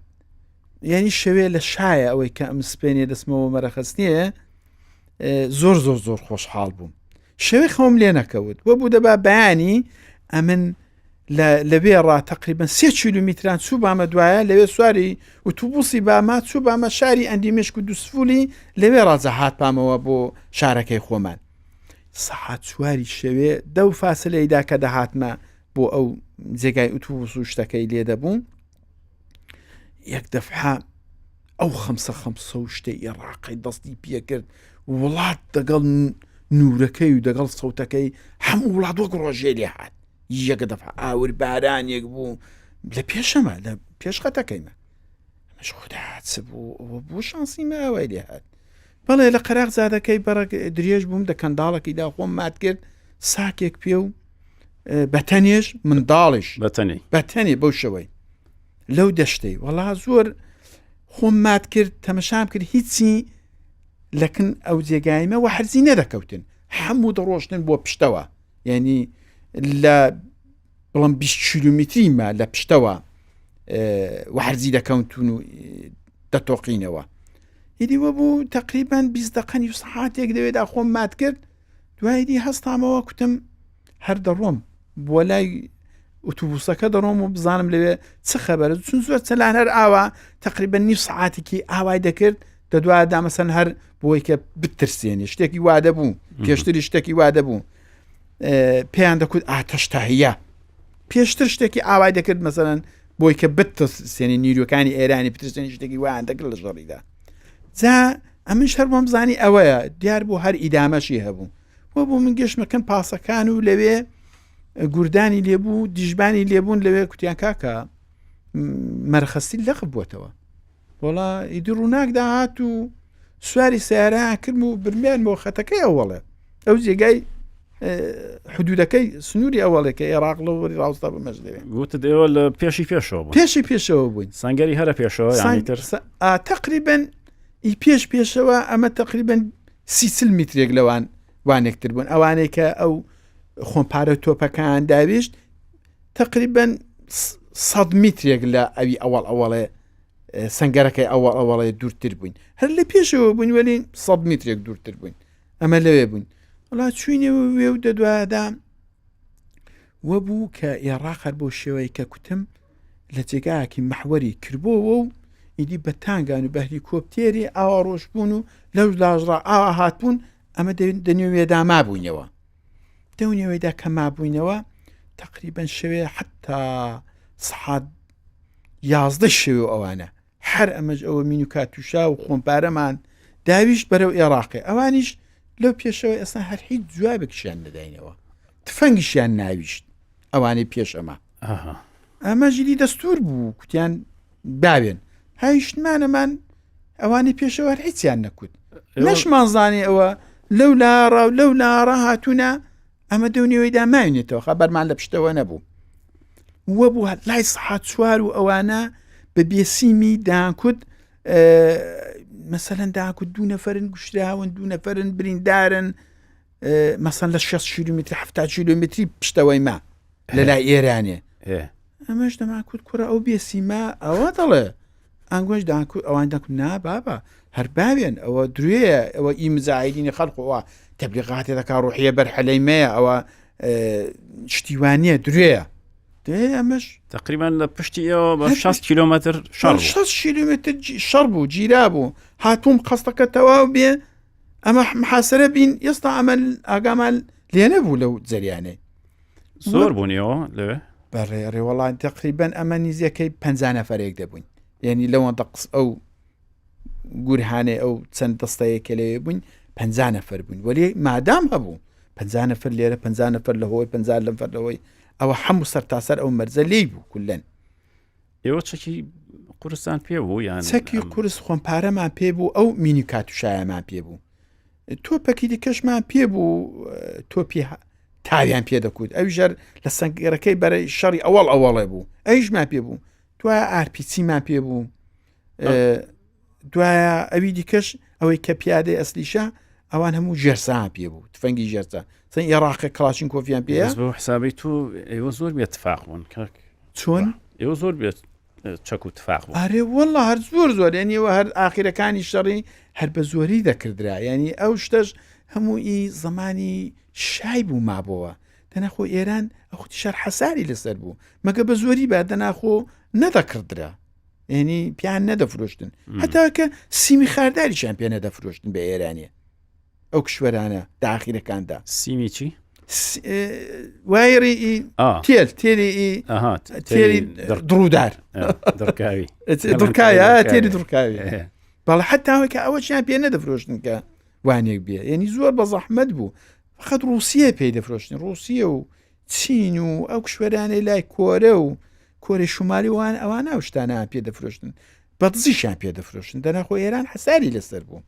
یعنی شەوێ لە شایە ئەوەی کە ئەم سپێنێ دەسمەوە مەرەخەستیە زۆر خۆشحاڵ بووم شەوێ خەوم لێ نەکەوت وە بوو دەبا بەیانی ئەمن لەوێ ڕا تقریبا 3 کیلومتران چوو بامە دوایە لەوێ سواری ئۆتۆبوسی باما چوو بامە شاری ئەندیمێشک و دووسفولی لەوێ ڕازەهات پامەوە بۆ شارەکەی خۆمان سەحات سواری شەوێ دە فاسلەیدا کە دەهاتمە بۆ ئەو جێگای ئۆتۆبوس و شتەکەی لێ دەبووم یەک دەفعە ئەو خەمسە و شتەی عێراقی دەستی پێکرد وڵات دەگەڵ نورەکەی و دەگەڵ سەوتەکەی هەموو وڵات وەک ڕۆژێ لێ هات یەکە دەفعە ئاور بارانێک بوو لە پێشەمە لە پێش خەتەکەیمە ئەمەش خوداچ بوو بۆ شانسیمە ئەوەی لێ هات بەڵێ لە قەراق زادەکەی بەڕێک درێژ بووم دەکەنداڵێکیدا خۆم مات کرد ساکێک پێ و بەتەنێش منداڵیش بەتەنێ بەو شەوەی لەو دەشتەی وەڵا زۆر خۆم مات کرد تەمەشام کرد هیچی لەکن ئەو جێگایمە و هەرزی نەدەکەوتن هەموو دەڕۆشتن بۆ پشتەوە یعنی لە بڵم 20 کیلومتریمە لە پشتەوە و هەرزی دەکەوتون و دەتۆقینەوە هیدی وە بوو تقریبان 20 دقەنی و سەعاتێک دەوێدا خۆم مات کرد دوایدی هەستامەوە کوتم هەر دەڕۆم بۆ لای ئۆتۆبوسەکە دەڕۆم و بزانم لەوێ چ خەبەرە چون زۆر چەلان هەر ئاوا تقریبا نیو سەعاتێکی ئاوای دەکرد دەدوایدا مەسەن هەر بۆی کە بترسێنێ شتێکی وادە بوو پێشتری شتێکی وادە بوو پێیان دەکوت ئاتەشتاهیە پێشتر شتێکی ئاوای دەکرد مەسەن بۆی کە بتە سێنی نیروەکانی ئێرانی پترسێنی شتێکی وایان دەکرد لە ژەڕیدا جا ئەمنش هەر بۆم زانی ئەوەیە دیار بۆ هەر ئیدامەشی هەبوو وە بۆ من گەشتمەکەم پاسەکان و لەوێ گوردانی لێبوو دیژبانی لێبوون لەوێ کوتیان کاکە مەرخەستی لەقب بووتەوە وڵا ئیدی ڕووناکدا هات و سواری سیارەیان کرد و برمیان بۆ خەتەکەی ئەوڵێ ئەو جێگای حدودەکەی سنووری ئەوڵێکە عێراق لە وەری ڕاوستا بمەش دەوێ گوتت ئێوە لە پێشی پێشەوە بوو پێشی پێشەوە بووین سەنگەری هەرە پێشەوە یانیتر تقریبا پێشەوە ئەمە تقریبا 30 میترێک لەوان وانێکتر بوون ئەوانەی کە ئەو خۆمپارە تۆپەکان داویشت تقریبا 100 میترێک لە ئەوی ئەوڵێ سنگەرەکەی ئەوڵێ دوورتر بووین هەر لە پێشەوە بووین وەلی 100 میترێک دوورتر بووین ئەمە لەوێ بووین وڵا چوینەوە وێ و دەدوادا وە بوو کە عێراق هەر بۆ شێوەیە کە کوتم لە جێگایەکی مەحوەری کردبووەوە و ئیدی بە تانگان و بە هەلیکۆپتێری ئاوا ڕۆژ بوون و لەو لاژڕا ئاوا هاتبوون ئەمە دەنێوێدا مابووینەوە دەونێوەیدا کە مابووینەوە تقریبا شەوێ حتا سەعات 11 شەوێ ئەوانە هەر ئەمەش ئەوە مین و کاتوشا و خۆمپارەمان داویشت بەرەو عێراقی ئەوانیش لەو پێشەوە ئێستا هەر هیچ جوابێکیان نەداینەوە تفەنگیشیان ناویشت ئەوانەی پێش ئەمە ژیری دەستور بوو کوتیان باوێن هایشتمانەمان ئەوانی پێشەوە هەر هیچیان نەکوت نەشمانزانێ ئەوە لەو لاڕا و لەو لاڕە هاتوونە ئەمە دەونێوەیدا ماوێنێتەوە خەبەرمان لە پشتەوە نەبوو وە بوو لای سەعات 4 و ئەوانە بە بێسیمی داکوت مەسەلەن داکوت 2 نەفەرن گوشراون 2 نەفەرن بریندارن مەسەن لە 6 کیلومتر 70 کیلومتری پشتەوەی ما لە لای ئێرانێ ئەمەش دەماکوت کوڕە ئەو بێسیما ئەوە دەڵێ ئەنگۆش داکوت ئەوان دەکوت نا بابا هەر باوێن ئەوە درێە ئەوە ئیمزاعیدینی خەڵقەوە تەبلیغاتی دەکا ڕوحیە بەرحەلەیمەیە ئەوە شتیوانیە درێە ئەمەش تقریبا لە پشتی ئەوە بە 6 کیلومتر 6 کیلومتر شەڕ بوو گیرا بوو هاتووم قەستەکە تەواو بێ ئەمە محاسرە بین ئێستا ئەمە ئاگامان لێ نەبوو لەو جەریانەی زۆر بوونیەوە لەوێ بەڕێ وەڵان تقریبا ئەمە نیزیەکەی 50 نەفەرێک دەبووین یعنی لەوەندە قس ئەو گورهانێ ئەو چەند دەستەیەکە لەوێ بووین 50 نەفەر بووین وەلی مادام هەبوو 50 نەفەر لێرە 50 نەفەر لەهۆی 50 نەفەر لەوەی ئەوە هەموو سەرتاسەر ئەو مەرزە لێی بوو کولەن ئێوە چەکی کوردستان پێ بوو یان چەکی کورس خۆمپارەمان پێ بوو ئەو مینی کاتوشایەمان پێ بوو تۆپەکی دیکەشمان پێ بوو تۆپی تاویان پێ دەکوت ئەو ژەر لە سنگەرەکەی بەرەی شەڕی ئەوڵێ بوو ئەیشمان پێ بوو دوایە ئارپیچیمان پێ بوو دوایە ئەوی دیکەش ئەوەی کە پیادەی ئەسلیشە ئەوان هەموو ژێرسان پێ بوو تفەنگی ژێرسە سن عێراقی کلاشین کۆفیان پێ بۆ حسابی تو ئێوە زۆر بێت تفاق بوون چۆن ئێوە زۆر بێت چەک و تفاق بوو ئارێ وەڵڵا هەر زۆر یعنیەوە هەر ئاخیرەکانی شەڕی هەر بە زۆری دەکردرا ینی ئەو شتەش هەمووی زمانی شای بوو مابەوە دەناخۆ ئێران ئەختی شەر حەساری لەسەر بوو مەگە بە زۆری با دەناخۆ نەدەکردرا ینی پیان نەدەفرۆشتن هەتاکە سیمی خارداریشان پێ نەدەفرۆشتن بە ئێرانیە ئەو کشوەرانە داخیرەکاندا سیمی چی؟ وایری تێری دڕوودار دڕکایە تێری دڕکاوی بەڵە حتاوەکە ئەوەیان پێ نەدەفرۆشتن کە وانێک بێ یعنی زۆر بە زەحمەت بوو فقط رووسیە پێی دەفرۆشتن رووسیە و چین و ئەو کشوەرانەی لای کۆرە و کۆری شومالی وان ئەوان ئەو شتانە پێ دەفرۆشتن بە دزیشان پێ دەفرۆشتن دەناخۆ ئێران حەساری لەسەر بوو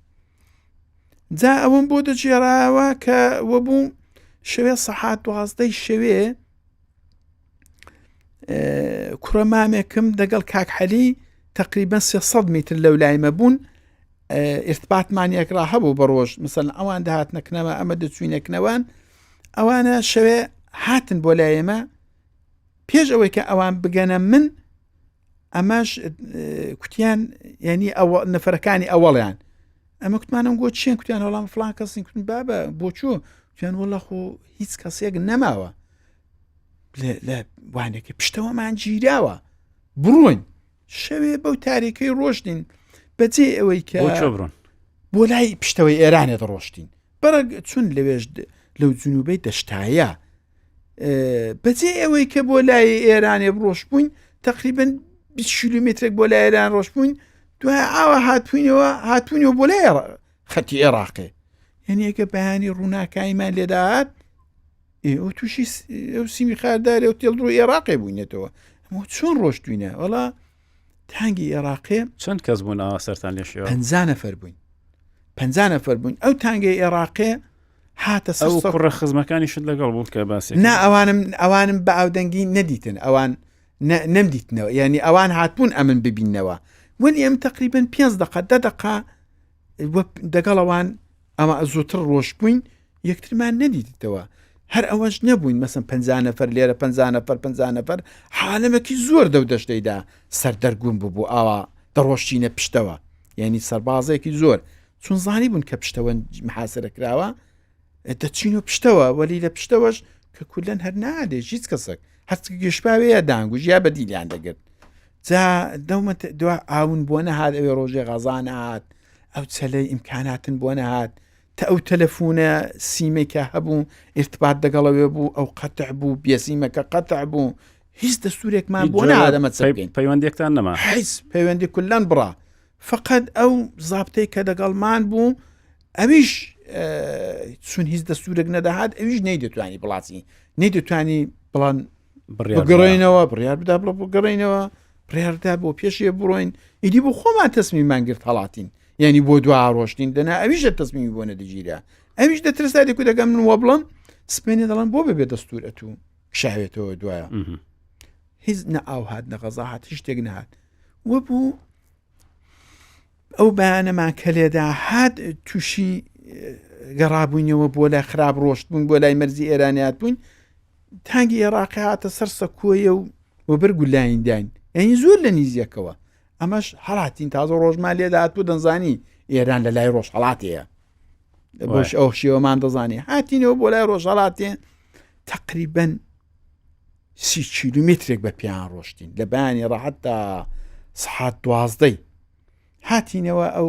جا ئەوم بۆ دەجێڕاوە کە وە بوو شەوێ سەعات 12 شەوێ کوڕە مامێکم دەگەڵ کاکحەلی تقریبا 300 میتر لەو لایمە بوون ئرتباطمانیەکرا هەبوو بە ڕۆژ مثلا ئەوان داهاتنەکەنەوە ئەمە دەچوینەکەنەوەن ئەوانە شەوێ هاتن بۆ لایەمە پێش ئەوەی کە ئەوان بگەنە من ئەمەش کوتیان ینی ئەوە نەفەرەکانی ئەوەڵیان ئەمە کوتمانم گۆ چیان کوتیان وەڵام فڵان کەسین کوتن بابە بۆ چوو کوتیان وەڵا خۆ هیچ کەسێک نەماوە لە وانێکی پشتەوەمان گیراوە بڕۆین شەوێ بەو تاریکەی ڕۆشتین بەجێ ئەوەی کە بۆ لای پشتەوەی ئێرانێت ڕۆشتین بەرە چون لەوێش لەو جنوبەی دەشتایە بەجێ ئەوەی کە بۆ لای ئێرانێ بڕۆش بووین تقریبا 20 کیلومترێک بۆ لای ئێران ڕۆژ بووین دوای ئاوا هاتوینەوە بۆ لای خەتی عێراقێ یعنی ئەگە بەیانی ڕووناکایمان لێداهات ئەو تووشی ئەو سیمی خاردارێ و تێڵدڕ عێراقێ بووینێتەوە ئەمە چۆن ڕۆشتوینە وەڵا تانگی عێراقێ چەند کەس بوون سەران لێشەوە 50 نەفەر بووین 50 نەفەر بووین ئەو تانگی عێراقێ هاتە ئەو کوڕە خزمەکانی شت لەگەڵ بوو کە باسی نا ئەوانم بە ئاودەنگی نەدیتن ئەوان نەمدیتنەوە یعنی ئەوان هاتبوون ئەمن ببینەوە وەلی ئەم تقریبا 5 دقە 10 دقە دەگەڵ ئەوان ئەمە زووتر ڕۆژ بووین یەکترمان نەدیتەوە هەر ئەوەش نەبووین مەسن 50 نەفەر لێرە 50 نەفەر حالەمەکی زۆر دەودەشتەیدا سەردەرگوون بوو ئاوا دەڕۆشتینە پشتەوە یعنی سەربازێکی زۆر چون زانی بوون کە پشتەوە محاسرە کراوە دەچین و پشتەوە وەلی لە پشتەوەش کە کولەن هەر نادێ هیچ کەسێک هەرچ گەشتپاوەیە دانگوش یا بەدیلیان دەگرت جا دەومە دو ئاون بۆ نەهات ئەوێ ڕۆژێ غەزان هات ئەو چەلەی ئیمکاناتن بۆ نەهات تا ئەو تەلەفۆنە سیمێکە هەبوو ارتباط دەگەڵەوێ بوو ئەو قەتع بوو بێسیمەکە قەتع بوو هیچ دەستورێکمان بۆ نادەمە چەکەین پەیوەندێکتان نەما هیچ پەیوەندی کولەن بڕا فقط ئەو زابتەی کە دەگەڵمان بوو ئەویش چون هیچ دەستورێک نەداهات ئەویش نەیدەتوانی بڵاتی نەیدەتوانی بڵان بگەڕێنەوە بڕیار بدا بڵ بگەڕێنەوە بڕیاردا بۆ پێشێ بڕۆین ئیدی بۆ خۆمان تەسمیمان گرت هەڵاتین یعنی بۆ دو ڕۆشتین دەنا ئەویشە تەسمیمی بۆ نەدەگیرە ئەویش دەترسا دێکو دەگەم من وە بڵم سپێنێ دەڵم بۆ ببێ دەستورەت و کشاوێتەوە دوایە هیچ نە ئاو هات نە غەزا هات هیچ شتێک نەهات وە بوو ئەو بەیانەمان کە لێدا هات تووشی گەڕابووینەوە بۆ لای خراپ ڕۆشت بوون بۆ لای مەرزی ئێرانیات بوون تانگی عێراقی هاتە سەر سەکۆیە و بەرگو لاینداین یعنی زۆر لە نیزیەکەوە ئەمەش هەڵاتین تازە ڕۆژمان لێداهات بوو دەنزانی ئێران لە لای ڕۆژهەڵاتەیە بۆش ئەو شێوەمان دەزانی هاتینەوە بۆ لای ڕۆژهەڵاتێ تقریبا 30 کیلومترێک بە پیان ڕۆشتین لە بەیانی ڕاحەت تا سەعات 12 هاتینەوە ئەو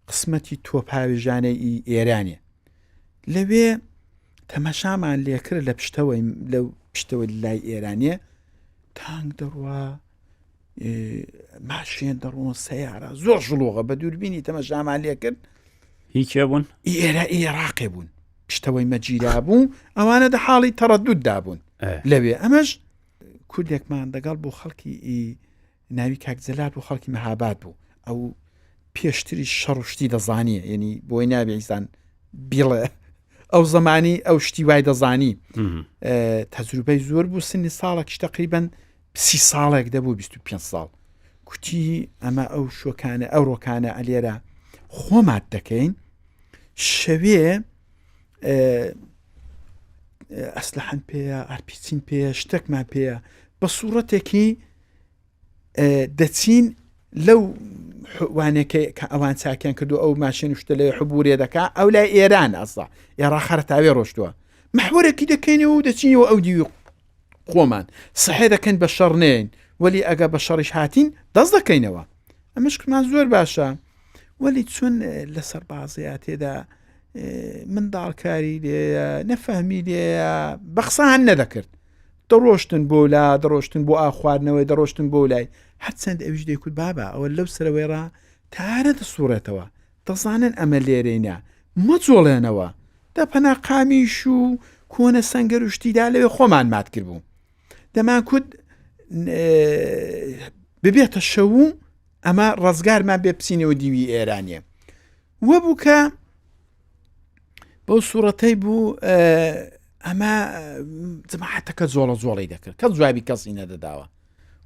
قسمەتی تۆپاوێژانەی ئێرانێ لەوێ تەمەشامان لێکرد لە پشتەوەی لەو پشتەوە لای ئێرانێ تانگ دەڕوا ماشێن دەڕۆن سەیارە زۆر ژڵۆغە بە دووربینی تەمەشامان لێ کرد هیچێ بوون عێراقێ بوون پشتەوەی مەجیرا بوو ئەوانە دە حاڵی تەڕەدووددا بوون لەوێ ئەمەش کوردێکمان دەگەڵ بۆ خەڵکی ناوی کاکجەلات و خەڵکی مەهاباد بوو ئەو پێشتری شەڕشتی دەزانیە یعنی بۆی نابێزان بیڵێ ئەو زمانی ئەو شتی وای دەزانی تەجروبەی زۆر بوو سنی ساڵێکش تقریبا 30 ساڵێک دەبوو 25 ساڵ کوتی ئەمە ئەو شۆکانە ئەو ڕۆکانە ئەلێرە خۆمات دەکەین شەوێ ئەسلحەن پێیە ئارپیچین پێیە شتێکمان پێیە بە سوورەتێکی دەچین لەو وانێکە کە ئەوان چاکیان کردو ئەو ماشین شتە لێ حبورێ دەکا ئەو لای ئێران ئەستا ئێرا خەرتاوێ ڕۆشتووە محورێکی دەکەینەوە و دەچینەوە ئەو دیوی خۆمان سەحێ دەکەین بە شەڕنێن وەلی ئەگە بە شەڕیش هاتین دەست دەکەینەوە ئەمەشکمان زۆر باشە وەلی چون لەسەر بازەیە تێدا منداڵکاری لێە نەفەهمی لێە بەخسان نەدەکرد دەڕۆشتن بۆ لا دەڕۆشتن بۆ ئاخواردنەوەی دەڕۆشتن بۆ لای هەرچەند ئەویش دەیکوت بابا ئەوە لەو سەرەوەی ڕا تارە دەسوورێتەوە دەزانن ئەمە لێرەینە مەجۆڵێنەوە دەپەنا قامیش و کۆنە سەنگەر و شتیدا لەوێ خۆمان مات کرد بوو دەمان کورد ببێتە شەو ئەمە ڕزگارمان بێ بچینەوە دیوی ئێرانیە وە بوو کە بەو سوورەتەی بوو ئەمە جەماعەتەکە زۆڵی دەکرد کە جوابی کەسی نەدەداوە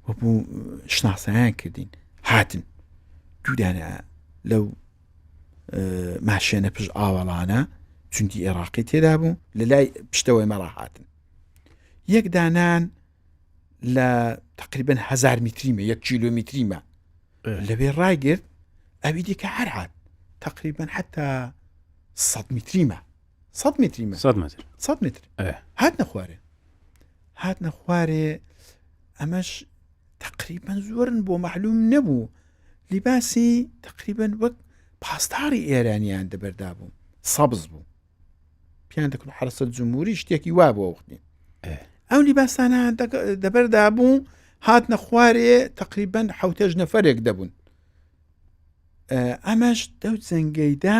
وە بوو شناسایان کردین هاتن دوودانە لەو ماشێنە پشت ئاوەڵانە چونکی عێراقی تێدا بوو لە لای پشتەوەی مەڕا هاتن یەک دانان لە تقریبا 1000 میتریمە 1 کیلۆمتریمە لەوێ ڕایگرت ئەوی دیکە هەر هات تقریبا حتا 100 متریمە 100 متر هات نەخوارێ ئەمەش تقریبا زۆرن بۆ معلوم نەبوو لیباسی تقریبا وەک پاسداری ئێرانیان دەبەردا بوو سەبز بوو پیان دەکرد حرسە جمهوری شتێکی وا بۆ وەختین ئەو لیباسانە دەبەردا بوو هاتنە خوارێ تقریبان حوتێژ نەفرێک دەبوون. ئەمەش دەوت زەنگەیدا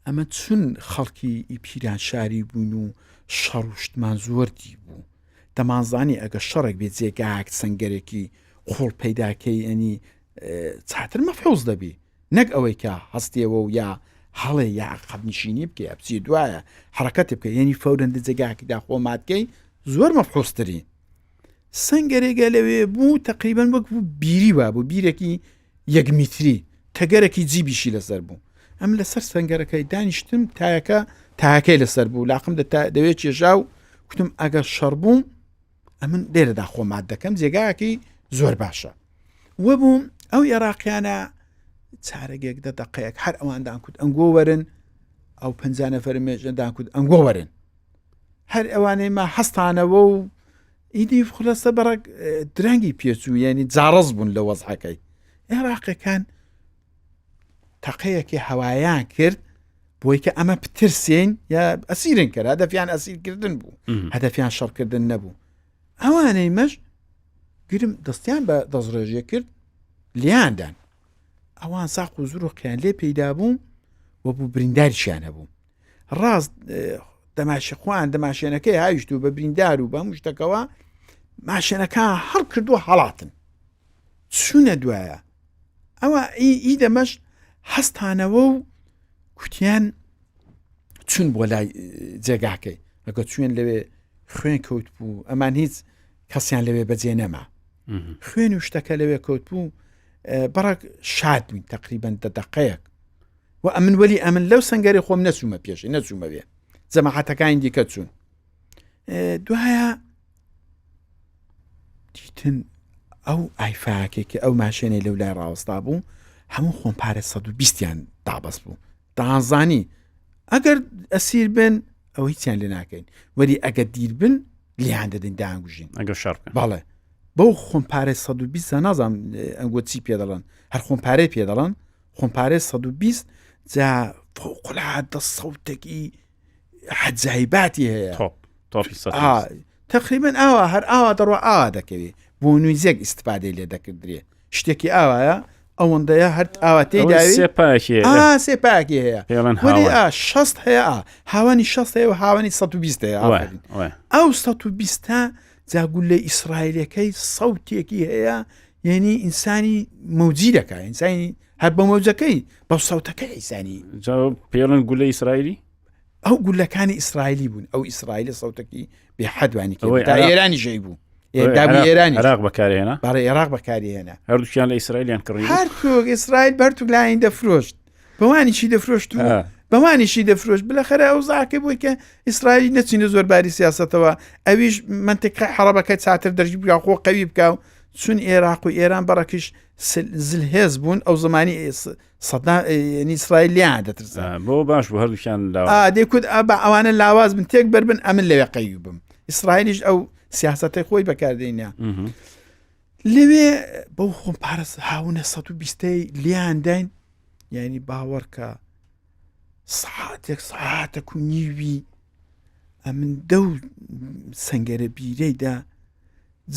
ئەمە چون خەڵکی پیران شاری بوون و شەڕشتمان زۆردی بوو دەمانزانی ئەگە شەڕێک بێت جێگاک سنگەرێکی خۆڵ پەیداکەی ئەنی چاتر مەفحوز دەبی نەک ئەوەی کە هەستێەوە و یا هەڵێ یا قەبنشینی بکە بچی دوایە حرەکەتی بکە یعنی فەورەندە جێگاکیدا خۆماتکەی زۆر مەفحوستری سنگەرێگە لەوێ بوو تقریبان وەک بوو بیری وا بوو بیرێکی 1 میتری تەگەرێکی جیبیشی لەسەر بوو ئەم لەسەر سنگەرەکەی دانیشتم تایەکەی لەسەر بوو لاقم دەوێت چێژا و کوتم ئەگەر شەڕ بووم ئەمن لێرەدا خۆمات دەکەم جێگایەکی زۆر باشە وە بووم ئەو عێراقیانە چارەگێکدە دەقەیەک هەر ئەواندان کوت ئەنگۆ وەرن ئەو 50 نەفەر مێژەدان کوت ئەنگۆ وەرن هەر ئەوانەی ما هەستانەوە و ئیدی خولەسە بەڕک درەنگی پێچوو یعنی جاڕز بوون لە وەزعەکەی عێراقیەکان تەقەیەکی هەوایان کرد بۆی کە ئەمە پترسێن یا ئەسیرن کرد هەدەفیان ئەسیرکردن بوو هەدەفیان شەڕکردن نەبوو ئەوانەی مەش گرم دەستیان بە دەستڕێژیە کرد لیاندان ئەوان ساق و زوڕۆقیان لێ پەیدا بوو وە بوو برینداریشیان هەبوو ڕاست دەماشەخواان دەماشێنەکەی هاویشت و بە بریندار و بە مشتەکەەوە ماشێنەکان هەڵ کردووە هەڵاتن چوونە دوایە ئەوە ئی دەمەش هەستانەوە و کوتیان چون بۆ لای جێگاکەی ئەگە چوێن لەوێ خوێن کەوت بوو ئەمان هیچ کەسیان لەوێ بەجێ نەما خوێن و شتەکە لەوێ کەوت بوو بەڕک شاد بووین تقریبان دەقەیەک و ئەمن وەلی ئەمن لەو سنگەری خۆم نەچوومە پێشی نەچوومەوێ جەماعەتەکانی دیکە چوون دوایە دیتن ئەو ئایفاکێکی ئەو ماشێنەی لەو لای ڕاوەستا بوو هەموو خۆم پارێ 120یان دابەست بوو دازانی ئەگەر ئەسیر بن ئەو هیچیان لێ ناکەین وەری ئەگە دیر بن لیان دەدەین داگوژین ئەگەر شەڕ بەڵێ بەو خۆم پارێ 120 نازام ئەنگۆ چی پێ دەڵێن هەر خۆم پارەی پێ دەڵێن خۆم پارێ 120 جا فوقڵات سەوتێکی حەجایباتی هەیە تقریبان ئاوا هەر ئاوا دەڕوە ئاوا دەکەوێت بۆ نویزێک ئیسپادەی لێ دەکردرێ شتێکی ئاوایە ئەوەندەیە هەر ئاواتەی داوی سێپاکی هەیە 6 هەیە هاوانی 6 هەیە و هاوانی 120 هەیە ئەو 120 جاگول لە ئیسرائیلەکەی سەوتێکی هەیە یعنی ئینسانی مەوجی دەکە ئینسانی هەر بە مەوجەکەی بەو سەوتەکە ئیسانی پێڵن گولە ئیسرائیلی ئەو گولەکانی ئیسرائیلی بوون ئەو ئیسرائیلی سەوتەکی بێ حەدوانی ئێرانی ژەی بوو ئێرانی عراق بەکارهێنا بەڕێ عێراق بەکارهێنا هەردووکیان لە ئیسرائیلیان کڕی هەرتوک ئیسرائیل بەرتوک لاین دەفرۆشت بەوانیشی دەفرۆشت و بەوانیشی دەفرۆشت بلەخەرە ئەو زاکە بووی کە ئیسرائیلی نەچینە زۆرباری سیاسەتەوە ئەویش منتیقە حەڕەبەکە چاتر دەرجی بکە خۆ قەوی بکە و چون عێراق و ئێران بەڕەکیش زلهێز بوون ئەو زمانی ئیسرائیلیان دەترسە بۆ باش بوو هەردووکیان دەیکوت بە ئەوانە لاواز بن تێک بەربن ئەمن لەوێ قەوی بم ئیسرائیلیش ئەو سیاسەتی خۆی بەکاردێنە لەوێ بەو خۆم پارەس هاونە 120 لیانداین یعنی باوەڕکە ساعتێک و نیوی ئەمن دەو سنگەرە بیرەیدا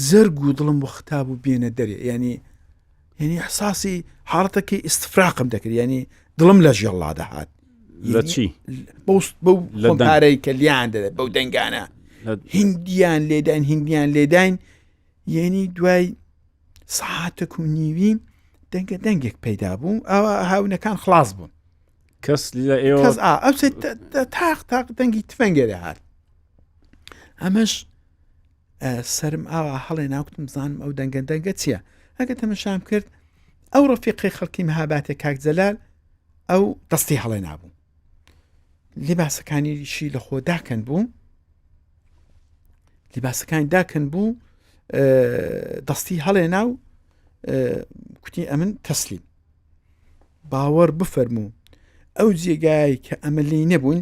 زەرگ و دڵم بۆ خەتاب و بێنە دەرێ ینی حساسی حاڵەتەکەی ئیستفراقم دەکرد ینی دڵم لە ژێڵڵا دەهات لە چی بەو خۆمپارەی کە لیان دەدە بەو دەنگانە هندیان لێداین یعنی دوای ساعتێک و نیوی دەنگێک پەیدا بوو ئەوە هاونەکان خلاص بوون کەس لە ئێوە تاق دەنگی تفەنگێرە هات ئەمەش سرم ئاوا هەڵێ ناوتم زانم ئەو دەنگە چییە ئەگە تەمەشام کرد ئەو ڕەفیقی خەڵکی مەهاباتێ کاک جەلال ئەو دەستی هەڵێ نابوو لیباسەکانیشی لە خۆ داکەن بوو لیباسەکانی داکەن بوو دەستی هەڵێ ناو کوتی ئەمن تەسلیم باوەڕ بفەرموو ئەو جێگای کە ئەمە لی نەبوون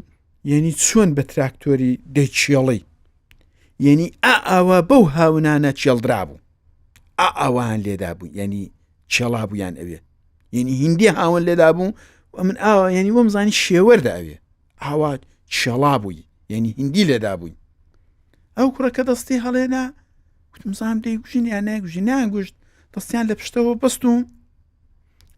یعنی چۆن بە تراکتۆری دەیچێڵی یعنی ئاوا بەو هاونانە چێڵدرا بوو ئاوان لێدا بوو یعنی چێڵا بوویان ئەوێ یعنی هندی هاون لێدا بوو من ئاوا یعنی وەمزانی شێوەردا ئەوێ ئاوا چێڵا بووی یعنی هندی لێدا بووی ئەو کوڕەکە دەستی هەڵێنا وتم زعم دي وجيني أنا وجيني عجوشت دستيان لبشتوا بستو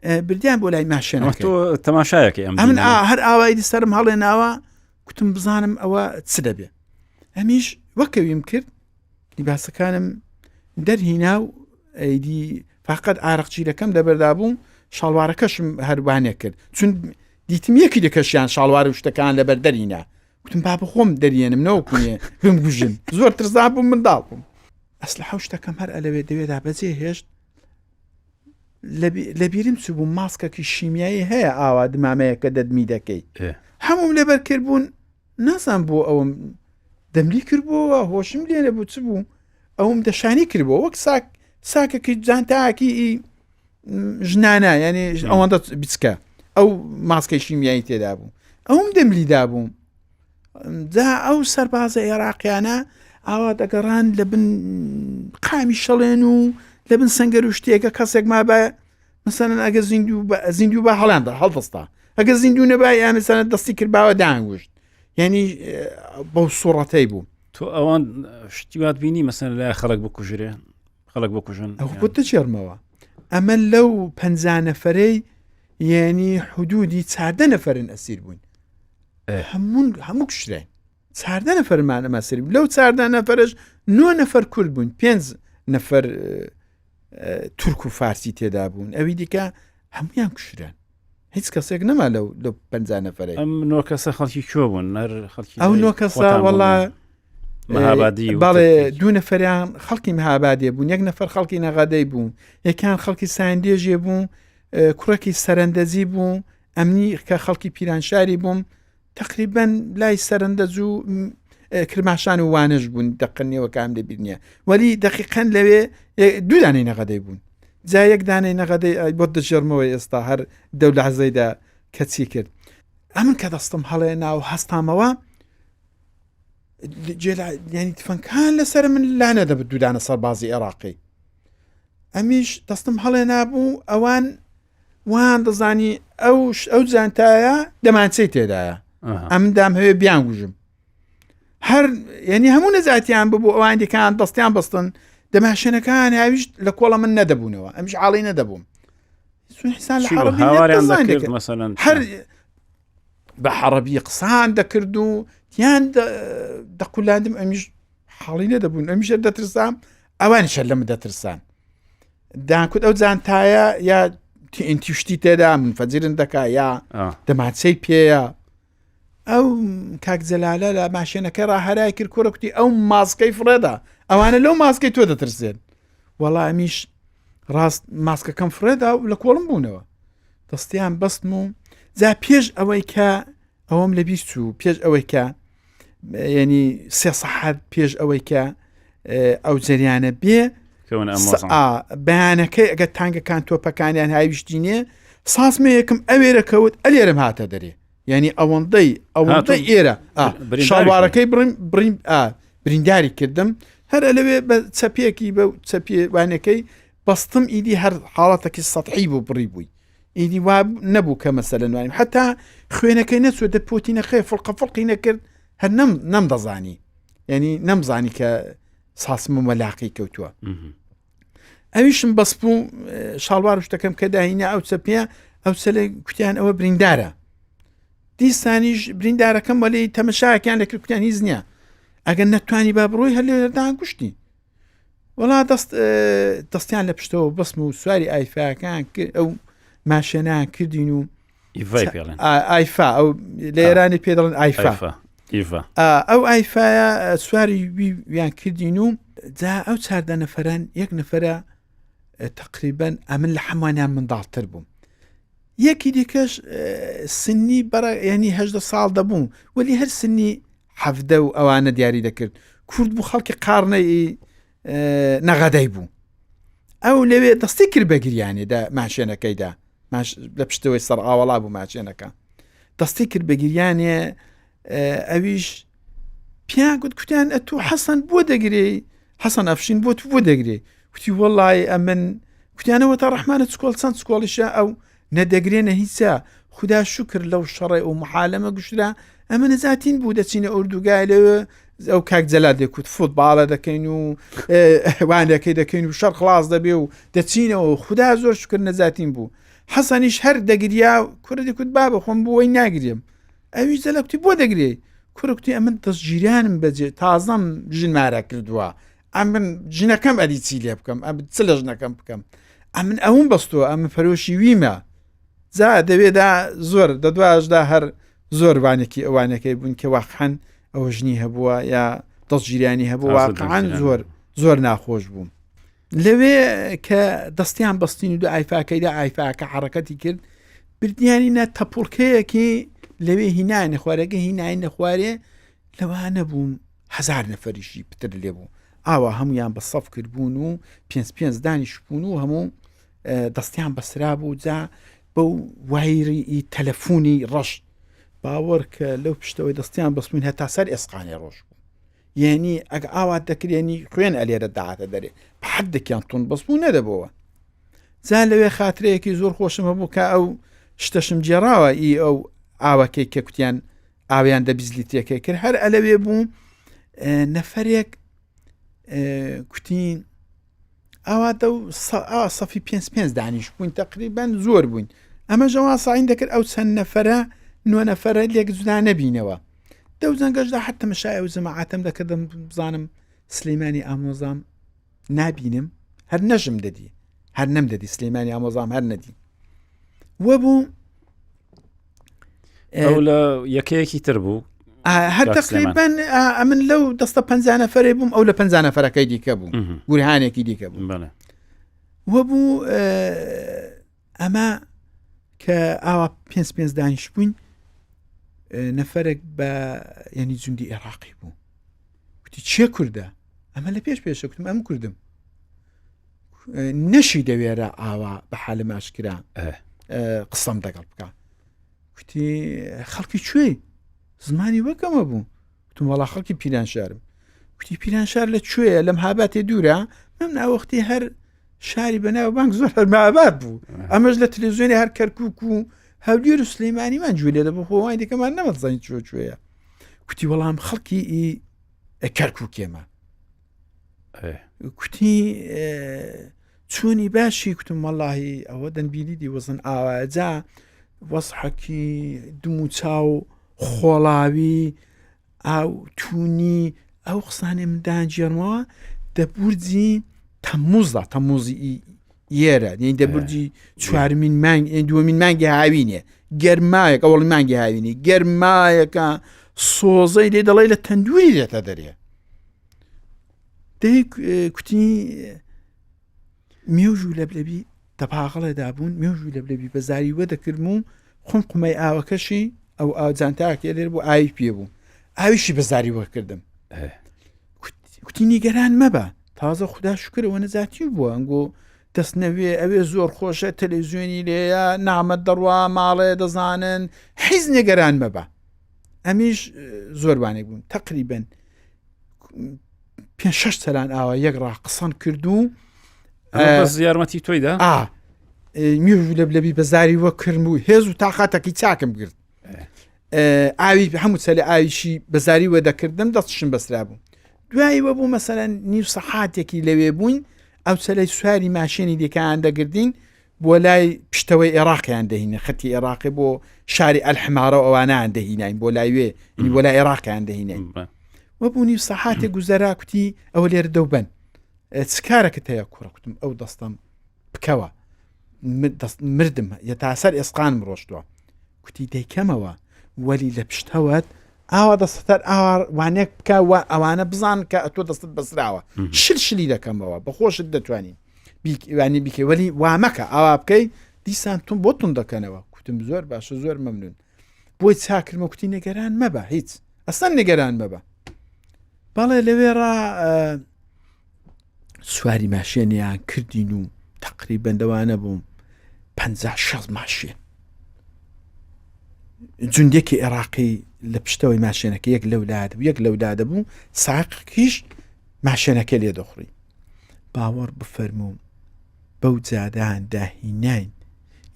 برديان بولاي ماشينا تو تماشایەکی ئەم ئەمن هەر ئاوای سرم هەڵێناوە کوتم بزانم ئەوە چ دەبێ ئەمیش وەکەویم کرد لیباسەکانم دەرهینا و ئەیدی فقط ئارەقچیرەکەم لەبەردا بووم شاڵوارەکەشم هەروانێ کرد چون دیتم یەکی دەکەشیان شاڵوار و شتەکان لەبەر دەرهینا کوتم با بخۆم دەریێنم نەوەکوێ بمگوژن زۆر ترزا بووم منداڵ بووم ئەسلحە شتەکەم هەر ئەلەوێ دەوێدا بەجێ هێشت لە بیرم چوو بوو ماسکێکی شیمیایی هەیە ئاوا دمامەیەکە دەدمی دەکەی هەموم لێبەر کرد بوون نازان بۆ ئەوم دەملی کردبووە هۆشم لێنە بوو چ بوو ئەوم دەشانی کردبوو وەک ساکێکی جانتاکی ژنانە یعنی ئەوەندە بیچکە ئەو ماسکەی شیمیایی تێدا بوو ئەوم دەملیدا بووم جا ئەو سەربازە عێراقیانە ئاوا دەگەڕان لە بن قامی شەڵێن و لە بن سەنگەر و شتێکە کەسێک ما بە مەسەلەن ئەگە زیندوو بە هەڵیاندا هەڵدەستا ئەگە زیندوو نەبا یان مەسەلەن دەستی کردباوە دانگوشت یعنی بەو سوڕەتەی بوو تۆ ئەوان شتیوات بینی مەسەلەن لای خەڵک بکوژرێ خەڵک بکوژن ئەو بۆتە چێرمەوە ئەمە لەو 50 نەفەرەی یعنی حدودی 14 نەفەرن ئەسیر بوون هەموو کوشرێن 14 نەفەرمان ئەمەسیر لەو 14 نەفەرش 9 نەفەر کورد بوون 5 نەفەر تورک و فارسی تێدا بوون ئەوی دیکە هەمویان کوشران هیچ کەسێک نەما لەو 50 نەفەرەی ئەم 9 کەسە خەڵکی کۆ بوون هەر خەڵکی ئەو 9 کەسە وەڵا مەهابادی بەڵێ 2 نەفەریان خەڵکی مەهابادیە بوون 1 نەفەر خەڵکی نەغادەی بوون یەکیان خەڵکی سایندێژێ بوون کوڕێکی سەرەندەزی بوو ئەمنی کە خەڵکی پیرانشاری بووم تقریبا لای سەرەندەز و کرماشان و وانش بوون دەقنیەوە کام لەبیر نییە وەلی دقیقەن لەوێ 2 دانەی نەغەدەی بوون جا 1 دانەی نەغەدەی بۆ دەژێرمەوەی ئێستا هەر دەو لە حەزەیدا کەچی کرد ئەمن کە دەستم هەڵێنا و هەستامەوە ینی تفەنکان لەسەر من لا نەدەبێت 2 دانە سەربازی عێراقی ئەمیش دەستم هەڵێنا بوو ئەوان وان دەزانی ئەو جانتایە دەمانچەی تێدایە ئەم دام هەوێ بیان گوژم هەر ینی هەموو نەزاتیان ببوو ئەوان دیکان دەستیان بەستن دەماشێنەکان هاویشت لە کۆڵە من نەدەبوونەوە ئەمش عاڵی نەدەبووم حسان لە حەڕبی هەر بە حەڕەبی قسان دەکرد و یان دەقولاندم ئەمیش حاڵی نەدەبوون ئەمیشە دەترسام ئەوانیشە لەمە دەترسان داکوت ئەو جانتایە یا تیشتی تێدا من فەجرن دەکا یا دەماچەی پێیە ئەو کاک جەلالە لە ماشێنەکە ڕاهەرای کرد کوڕکتی ئەو ماسکەی فرێدا ئەوانە لەو ماسکەی تۆ دەترسێن وەڵا ئەمیش ڕاست ماسکەکەم فرێدا و لە کۆڵم بوونەوە دەستیان بەستم و جا پێش ئەوەی کە ئەوەم لە بیست و پێش ئەوەی کە ینی 3 سەعات پێش ئەوەی کە ئەو جەریانە بێ بەیانەکەی ئەگە تانگەکان تۆپەکانیان هاویشتینێ ساسمە یەکم ئەوێرە کەوت ئەلێرم هاتە دەرێ ینی ئەوەندەی ئێرە شاڵوارەکەی برینداری کردم هەر لەوێ بە چەپێکی بە چەپێوانەکەی بەستم ئیدی هەر حاڵەتێکی سەطحی بوو بڕی بووی ئیدی وا نەبوو کە مەسەلەن وانیم حتا خوێنەکەی نەچوە دەپۆتینەکەی فڵقی نەکرد هەر نەمدەزانی ینی نەمزانی کە ساسمم وەلاقی کەوتووە ئەویشم بەس بوو شاڵوار شتەکەم کە داهینە ئەو چەپێ ئەو سەلێ کوتیان ئەوە بریندارە دیسانیش بریندارەکەم وەلی تەمەشایەکیان لەکرد کوتیان هیچ نییە ئەگەر نەتوانی با بڕۆی هەر لێدان کوشتی وەڵا دەستیان لە پشتەوە بەسم و سواری ئایفاکان ئەو ماشێنان کردین و ئایفا ئەو لە ئێرانی پێ دەڵێن ئایفا ئەو ئایفایە سواری ویان کردین و جا ئەو 14 نەفەران 1 نەفەرە تقریبا ئەمن لە هەمووانیان منداڵتر بووم یەکی دیکەش سنی بەرە ینی 18 ساڵ دەبووم وەلی هەر سنی 17 و ئەوانە دیاری دەکرد کورد بوو خەڵکی قارنەی نەغەدەی بوو ئەو لەوێ دەستی کرد بە گریانێدا ماشێنەکەیدا لە پشتەوەی سەر ئاوەڵا بوو ماشێنەکە دەستی کرد بە گریانێ ئەویش پیان کوتیان ئەتو حەسەن بۆ دەگرێ حەسەن ئەفشین بۆ تو بۆ دەگرێ کوتی وەڵای ئەمن کوتیانەوە تا ڕەحمانە چکۆڵ چەند چکۆڵیشە ئەو نەدەگرێنە هیچە خدا شکر لەو شەڕێ و محالەمە گوشرا ئەمە نەزاتین بوو دەچینە ئوردوگای لەوە ئەو کاک جەلال دەکوت فوتباڵە دەکەین و وانەکەی دەکەین و شەر خلاص دەبێ و دەچینەوە خوددا زۆر شکر نەزاتین بوو حەسەنیش هەر دەگریا کوڕ دەکوت بابە خۆم بۆی ناگرێم ئەویش جەلەکتی بۆ دەگرێ کوڕکتی ئەمن دەستگیرانم بەجێ تازەم ژنمارە کردووە ئەمن ژنەکەم ئەدی چی لێ بکەم چ لە ژنەکەم بکەم ئەمن ئەوم بەستەوە ئەمە پەرۆشی ویمە جا دەوێدا زۆر دەدواژدا هەر زۆربانێکی ئەوانەکەی بوون کە واقعەن ئەوە ژنی هەبووە یا دەستگیرانی هەبوو واقعەن زۆر ناخۆش بووم لەوێ کە دەستیان بەستین و دو ئایفاکەیدا ئایفاکە حرەکەتی کرد بردیانینە تەپڵکەیەکی لەوێ هینای خوارەکە هینای نەخوارێ لەوانە بووم 1000 نەفەریشی پتر لێ بوو ئاوا هەمویان بە سەف کردبوون و پێنج دانیش بوون و هەموو دەستیان بەسرا بوو جا بەو وایری تەلەفۆنی ڕەش باوەڕ کە لەو پشتەوەی دەستیان بەسبوون هەتا سەر ئێسقانی ڕۆژ بوو یعنی ئەگە ئاوات دەکرێنی خوێن ئەلێرە داهاتە دەرێ حدێکیان تون بەسبوو نەدەبەوە جا لەوێ خاترەیەکی زۆر خۆشم هەبوو کە ئەو شتەشم جێراوە ئی ئەو ئاوەکەی کە کوتیان ئاویان دەبیزلیتەکەی کرد هەر ئەلەوێ بوو نەفەرێک کوتین ئاواتە و سەفی 5 دانیش بووین تقریبان زۆر بووین ئەمە ژەوا ساین دەکرد ئەو چەند نەفەرە 9 نەفەرە لێک جودا نەبینەوە دەوزەنگەشدا حتە مەشای ئەو جەماعەتم دەکردم بزانم سلەیمانی ئامۆزام نابینم هەر نەژم دەدی هەر نەمدەدی سلەیمانی ئامۆزام هەر نەدی وە بوو ئەو لە یەکەیەکی تر بوو هەر تقریبان ئەمن لەو دەستە 50 نەفەرێ بووم ئەو لە 50 نەفەرەکەی دیکە بوو گورهانێکی دیکە بوو وە بوو ئەمە کە ئاوا 5 دانیش بووین نەفەرێک بە یعنی جوندی عێراقی بوو وتی چیە کووردە ئەمە لە پێشە کوتم ئەم کوردم نەشی دەوێرە ئاوا بە حالە ماشکرا قسەم دەگەڵ بکە وتی خەڵکی کوێی زمانی وەکەمە بوو وتم وەڵا خەڵکی پیرانشارم وتی پیرانشار لە کوێیە لەم هاباتێ دوورە من ناوەختی هەر شاری بەناو بانک زۆر هەرمابات بوو ئەمەش لە تەلەڤیزیۆنی هەر کەرکووک و هەولێر و سلەیمانیمان گوێ لێ دەبوو خۆوانی دیکەمان نەمەزانین کوێیە کوتی وەڵام خەڵکی کەرکووکێمە کوتی چۆنی باشی کوتم وەڵاهی ئەوە دەنبیلیدی وەزن ئاواجا وەسحەکی دم و چاو خۆڵاوی ئاو تونی ئەو قسانێ مندان جێرمەوە دەبورجی تەمموزە تەمموزی ئێرە یعنی دەبورجی چوارمین مانگ دووەمین مانگی هاوینێ گەرمایەک ئەوڵی مانگی هاوینی گەرمایەکە سۆزەی لێ دەڵێ لە تەندوری دێتە دەرێ دەی کوتی مێژوو لەبلەبی دەپاغڵێدا بوون مێژوو لەبلەبی بەزاری وە دەکردم و خۆم قمەی ئاوەکەشی ئەو ئاجانتاکێ لێر بوو ئاوی پێ بوو ئاویشی بەزاری وە کردم کوتی نیگەران مەبە تازە خوددا شکرەوە نەزاتی بووە ئەنگۆ دەست نەوێ ئەوێ زۆر خۆشە تەلەڤیزیۆنی لێیە نامەت دەڕوا ماڵێ دەزانن حیز نیگەران مەبە ئەمیش زۆربانێک بوون تقریبن 5-6 سەلان ئاوە یەک ڕاقسەن کردو یارمەتی تۆیدا میژوو لەبلەبی بەزاری وە کرم و هێز و تاقاتەکی چاکم کرد ئاوی هەموو چەلێ ئاویشی بەزاری وە دەکردم دەستشم بەسرا بوو دوایی وە بوو مەسەلەن نیو سەحاتێکی لەوێ بووین ئەو چەلەی سواری ماشێنی دیکەیان دەگردین بۆ لای پشتەوەی عێراقیان دەهینە خەتی عێراقی بۆ شاری ئەلحمارە ئەوانیان دەهینین بۆ لایوێ بۆ لای عێراقیان دەهینین وە بوو نیو سەحاتێک گوزەرا کوتی ئەوە لێرە دەوبەن چکارەکەت هەیە کوڕکتم ئەو دەستم بکەوە مردم یا تا سەر ئێسقانم ڕۆشتووە کوتی دەیکەمەوە وەلی لە پشتەوەت ئاوا دەستەر ئاوانێک بکە ئەوانە بزان کە تۆ دەستت بەسراوە شلی دەکەمەوە بەخۆشت دەتوانین وانی بیکە وەلی وامەکە ئاوا بکەی دیسان تون بۆ تون دەکەنەوە کوتم زۆر باشە زۆر مەمنون بۆی چاکردمە کوتی نەگەران مەبە هیچ ئەسەن نەگەران مەبە بەڵێ لەوێڕا سواری ماشێنیان کردین و تقریبەن دەوانە بووم 50-60 ماشێن جوندێکی عێراقی لە پشتەوەی ماشێنەکە یەک لەولادە بوو ساقیش ماشێنەکە لێ دەخڕی باوەڕ بفەرموم بەو جادان داهیناین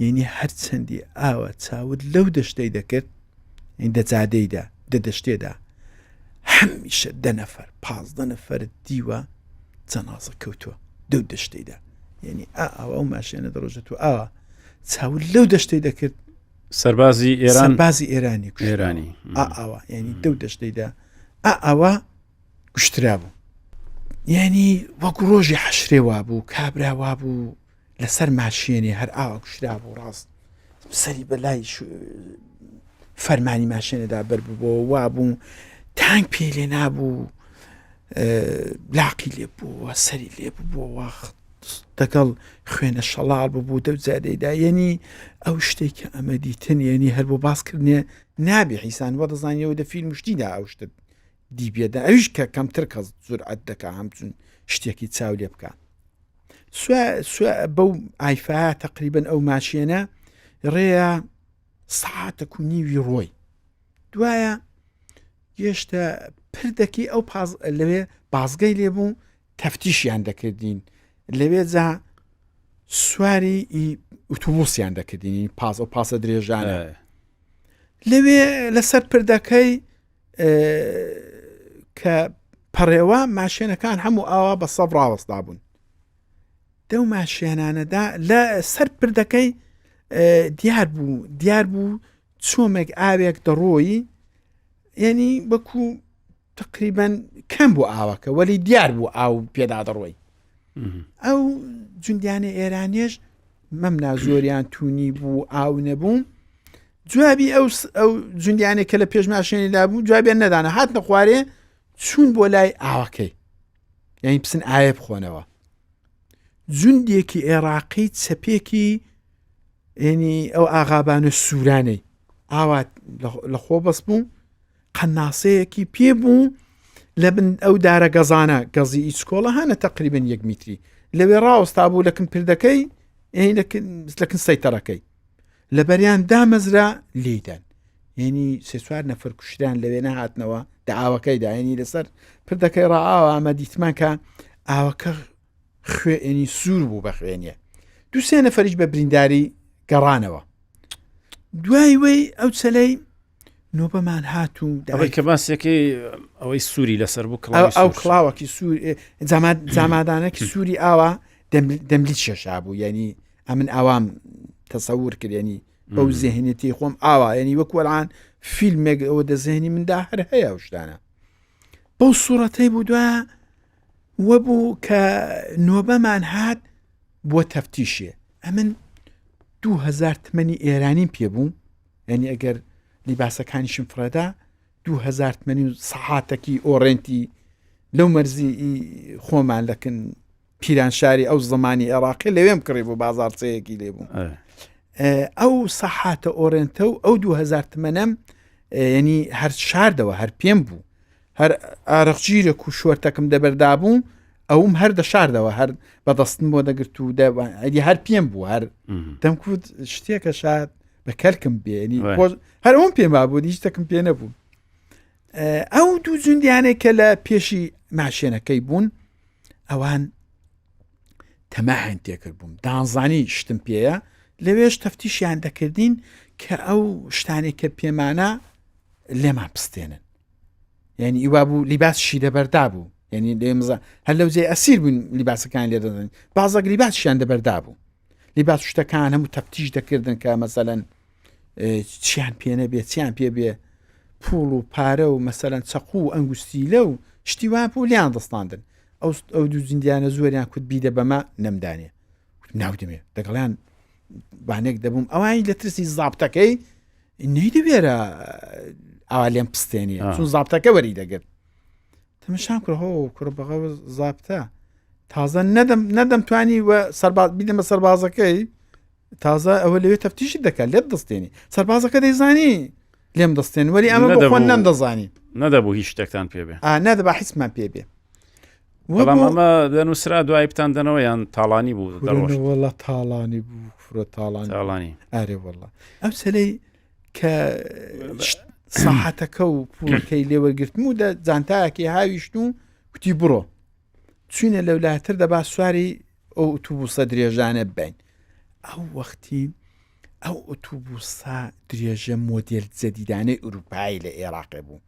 یعنی هەرچەندی ئاوە چاود لەو دەشتەی دەکرد دەجادەیدا دەدەشتێدا هەمیشە 10 نەفەر 15 نەفەر دیوە جەنازە کەوتووە دەو دەشتەیدا یعنی ئەوە ئەو ماشێنە دەڕۆژێت و ئاوا چاول لەو دەشتەی دەکرد سەربازی ئێران بازی ئێرانی ئێرانی ئاوا یعنی دەو دەشتەیدا ئەوە گشترا بوو یعنی وەکو ڕۆژی حەشرێوا بوو کابراوا بوو لەسەر ماشێنێ هەر ئاوا گشترا بوو ڕاست سەری بەلای فەرمانی ماشێنەدا بەر بووبەوە وا بوو تانک پێ لێ نابوو لاقی لێ بووە سەری لێ بووبەوە دەگەڵ خوێنە شەڵال بوو دەو جادەیدا یعنی ئەو شتێک کە ئەمە دیتن یعنی هەر بۆ باسکردنێ نابێ حیسان وە دەزانیەوە دە فیلم شتیدا ئەو شتە دیبێدا ئەوش کە کەمتر کەس جورئەت دەکا هەمچون شتێکی چاو لێ بکە بەو ئایفا تقریبن ئەو ماشێنە ڕێە ساعتە و نیوی ڕۆی دوایە گەشتە پردەکی ئەو لەوێ بازگەی لێبوو تەفتیشیان دەکردین لەوێ جا سواری ئۆتۆبوسیان دەکردین ئەو پاسە درێژانە لەوێ لەسەر پردەکەی کە پەڕێوە ماشێنەکان هەموو ئاوا بە سەب ڕاوەستا بوون دەو ماشێنانەدا لە سەر پردەکەی دیار بوو چۆمێک ئاوێک دەڕۆی یعنی وەکو تقریبان کەم بوو ئاوەکە وەلی دیار بوو ئاو پێدا دەڕۆی ئەو جوندیانە ئێرانیش مەمنا زۆریان تونی بوو ئاو نەبوو جوابی ئەو جوندیانێک کە لە پێش ماشێنیدا بوو جوابیان نەدانە هات نە خوارێ چوون بۆ لای ئاوەکەی یعنی پسن ئاوێ بخۆنەوە جوندێکی عێراقی چەپێکی یعنی ئەو ئاغابانە سوورانەی ئاوات لە خۆ بەس بوو قەناسەیەکی پێ بوو لە بن ئەو دارە گەزانە گەزی ئیچکۆڵە هەنە تقریبن 1 میتری لەوێ ڕاوەستا بوو لەکن پردەکەی لەکن سەیتەڕەکەی لە بەریان دامەزرا لێدان یعنی سێ-چوار نەفەر کوشتیان لەوێ نەهاتنەوە دە ئاوەکەیدا یعنی لەسەر پردەکەی ڕائاوە ئەمە دیتمان کە ئاوەکە خوێنی سوور بوو بە خوێنیە 2-3 نەفەریش بە برینداری گەڕانەوە دوای وەی ئەو چەلەی نۆبەمان هات و ئەوەی کە باسێکی ئەوەی سووری لەسەر بوو ئەو کڵاوەکی سوور جامادانەکی سووری ئاوا دەملیت شەشا بوو یعنی ئەمن ئاوام تەسەور کرد ینی بەو زێهنێتی خۆم ئاوا ینی وەکوەڵان فیلمێک ئەوە دەزێنی مندا هەر هەیە شتانە بەو سوورەتەی بوو دوایە وە بوو کە نۆبەمان هات بۆ تەفتیشێ ئەمن 2000 تمەنی ئێرانیم پێبوو ینی ئەگەر لیباسەکانیشم فرەدا 2000 تمەنی و سەحاتێکی ئۆڕێنتی لەو مەرزی خۆمان لەکن پیرانشاری ئەو زمانی عێراقی لەوێم کڕی بوو بازارچەیەکی لێبوو ئەو سەحاتە ئۆڕێنتە و ئەو 2000 تمەنەم ینی هەر شاردەوە هەر پێم بوو هەر ئارەقگیرێک و شۆرتەکەم دەبەردا بوو ئەوم هەر دەشاردەوە هەر بەدەستم بۆ دەگرت و ئەدی هەر پێم بوو هەر دەمکوت شتێکە شاد بە کەلکم بێنی هەر ئەوم پێم بوو هیچ شتێکم پێ نەبوو ئەو دوو جوندیانێک کە لە پێشی ماشێنەکەی بوون ئەوان تەماحیان تێکرد بووم دانزانی شتم پێیە لەوێش تەفتیشیان دەکردین کە ئەو شتانێک کە پێمانە لێمان پستێنن یعنی ئیوا بوو لیباسشی دەبەردا بوو یعنی لێمزە هەر لەو جێ ئەسیر بوون لیباسەکان لێ دەدەن بازەك لیباسشیان دەبەردا بوو لیباس شتەکان هەموو تەفتیش دەکردن کە مەسەلەن چیان پێ نەبێت چیان پێ بێ پوڵ و پارە و مەسەلەن چەقو و ئەنگوستیلە و شتیوان بوو لیان دەستاندن ئەو دوو زیندیانە زۆریان کوت بیدە بەمە نەمدانێ ناودمێ دەگەڵیان بانێک دەبووم ئەوانی لە ترسی زابتەکەی نەیدەبێرە ئاوا لێم پستێنیە چون زابتەکە وەری دەگرت تەمەشام کڕهۆ کوڕ بەغەوە زابتە تازە نەدەم توانی وە بیدەمە سەربازەکەی تازە ئەوە لەوێ تەفتیشی دەکات لێت دەستێنی سەربازەکە دەیزانی لێم دەستێن وەری ئەمە بۆخۆن نەمدەزانی نەدەبوو هیچ شتێکتان پێ بێ نەدەبا حیسمان پێ بێ بەڵام ئەمە دەنووسرا دوای بتاندنەوە یان تاڵانی بوو وەڵا تاڵانی بوو فرە تاڵانی ئارێ وەڵا ئەم سەلەی کە ساحەتەکە و پوڵەکەی لێوەرگرتم و جانتایەکی هاویشت و کوتی بڕۆ چوینە لەولاتر دەبا سواری ئەو ئۆتۆبوسە درێژانە بین ئەو وەختی ئەو ئۆتۆبوسە درێژە مۆدێل جەدیدانەی ئوروپایی لە عێراقی بوو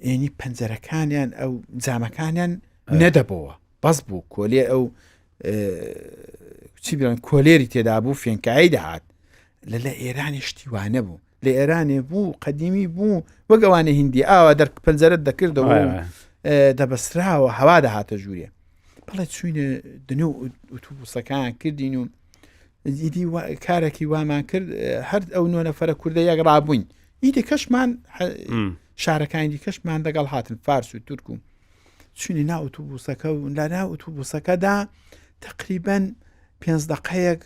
ینی پەنجەرەکانیان ئەو جامەکانیان نەدەبەوە بەس بوو کۆلێ ئەو چی بڵێن کۆلێری تێدا بوو فێنکایی دەهات لە ئێرانی شتیوانە بوو لە ئێرانێ بوو قەدیمی بوو وەگەوانە هیندی ئاوا پەنجەرت دەکردەوە دەبەستراوە هەوا دەهاتە ژوورێ بەڵێ چوینە دنێ ئۆتۆبوسەکان کردین و ئیدی کارێکی وامان کرد هەر ئەو 9 نەفەرە کوردە یەک ڕابووین ئیدی کەشمان شارەکانی کەشمان دەگەڵ هاتن فارس و تورک و چوینە ناو ئۆتۆبوسەکە و لە ناو ئۆتۆبوسەکەدا تقریبەن 5 دقەیەک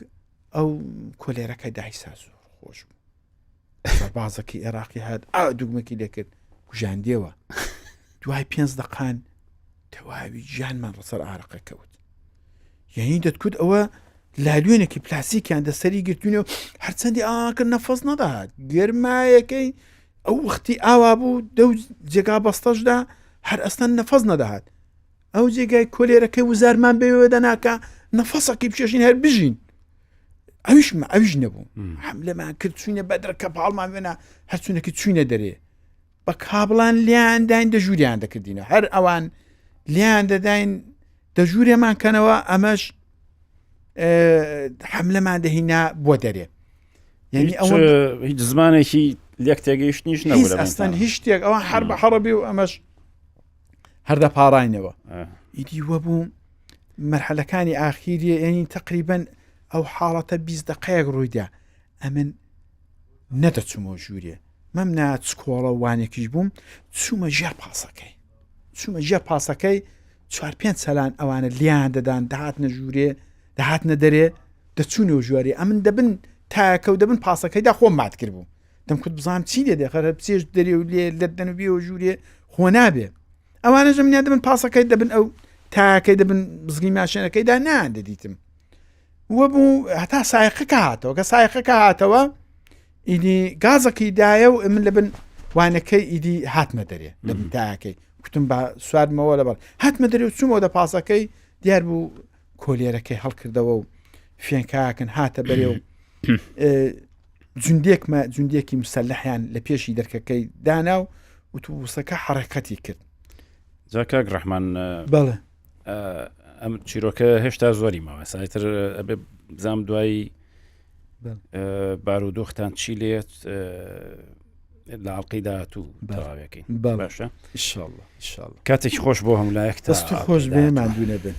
ئەو کۆلێرەکە دایسا زۆر خۆش بوو بازەکی عێراقی هات دوگمەکی لێکرد کوژاندێەوە دوای 5 دقان تەواوی گیانمان ڕسەر ئارەقە کەوت یعنی دەتکوت ئەوە لالوێنێکی پلاسیکیان دەسەری گرتوونەوە هەرچەندی ئاکرد نەفەس نەداهات گرمایەکەی ئەو وەختی ئاوا بوو دەو جێگا بەستەشدا هەر ئەستان نەفەس نەداهات ئەو جێگای کۆلێرەکەی وزارمان بێوە دەناکە نەفەسەکی بچێشین هەر بژین ئەویش نەبوو حملەمان کرد چوینە بەدرەکە پاڵمان وێنە هەر چوونەکە چوینە دەرێ بە کابڵان لیان داین دەژووریان دەکردینە هەر ئەوان لیان دەداین دەژوورێمان کەنەوە ئەمەش حملەمان دەهینا بۆ دەرێ یعنی ئەوە هیچ زمانێکی لێک تێگەیشتنیش نەبوو ئەستان هیچ شتێک ئەوە هەر بە حەڕەبی و ئەمەش هەردە پاڕاینەوە ئیدی وە بوو مەرحەلەکانی ئاخیریە ینی تقریبەن ئەو حاڵەتە 20 دقەیەک ڕوویدا ئەمن نەدەچوومەوە ژوورێ مەم ناچکۆڵە وانێکیش بووم چوومە ژێر پاسەکەی 4-5 سەلان ئەوانە لیان دەدان داهاتنە ژوورێ داهاتنە دەرێ دەچوونەوە ژوارێ ئەمن دەبن تاکە و دەبن پاسەکەیدا خۆم مات کرد بوو دەمکوت بزانام چی لێ دەخەرە بچێش دەرێ و لێ لەدەنەبیەوە ژوورێ خۆ نابێ ئەوانە ژەمنیا دەبن پاسەکەی دەبن ئەو تاکەی دەبن بزگی ماشێنەکەیدا نان دەدیتم وە بوو هەتا سایقەکە هاتەوە کە سایقەکە هاتەوە ئیدی گازەکەی دایە و من لەبن وانەکەی ئیدی هاتمە دەرێ لەبن تاکەی کوتم بە سوارمەوە لەبەر هاتمە دەرێ و چوومەوە دە پاسەکەی دیار بوو کۆلێرەکەی هەڵکردەوە و فێنکاکن هاتە بەرێ و جوندێکی مسلحیان لە پێشی دەرکەکەی دانا و ئۆتۆبوسەکە حرەکەتی کرد جاکاک ڕەحمان بەڵێ ئەم چیرۆکە هێشتا زۆری ماوە سایتر ئەبێ بزانام دوایی بارودۆختان چی لێت لە ئەڵقەیدا و تەواوەکەی باشە ئینشاءالله کاتێکی خۆش بۆ هەمولایەک دەست خۆش بێ مادوو نەبن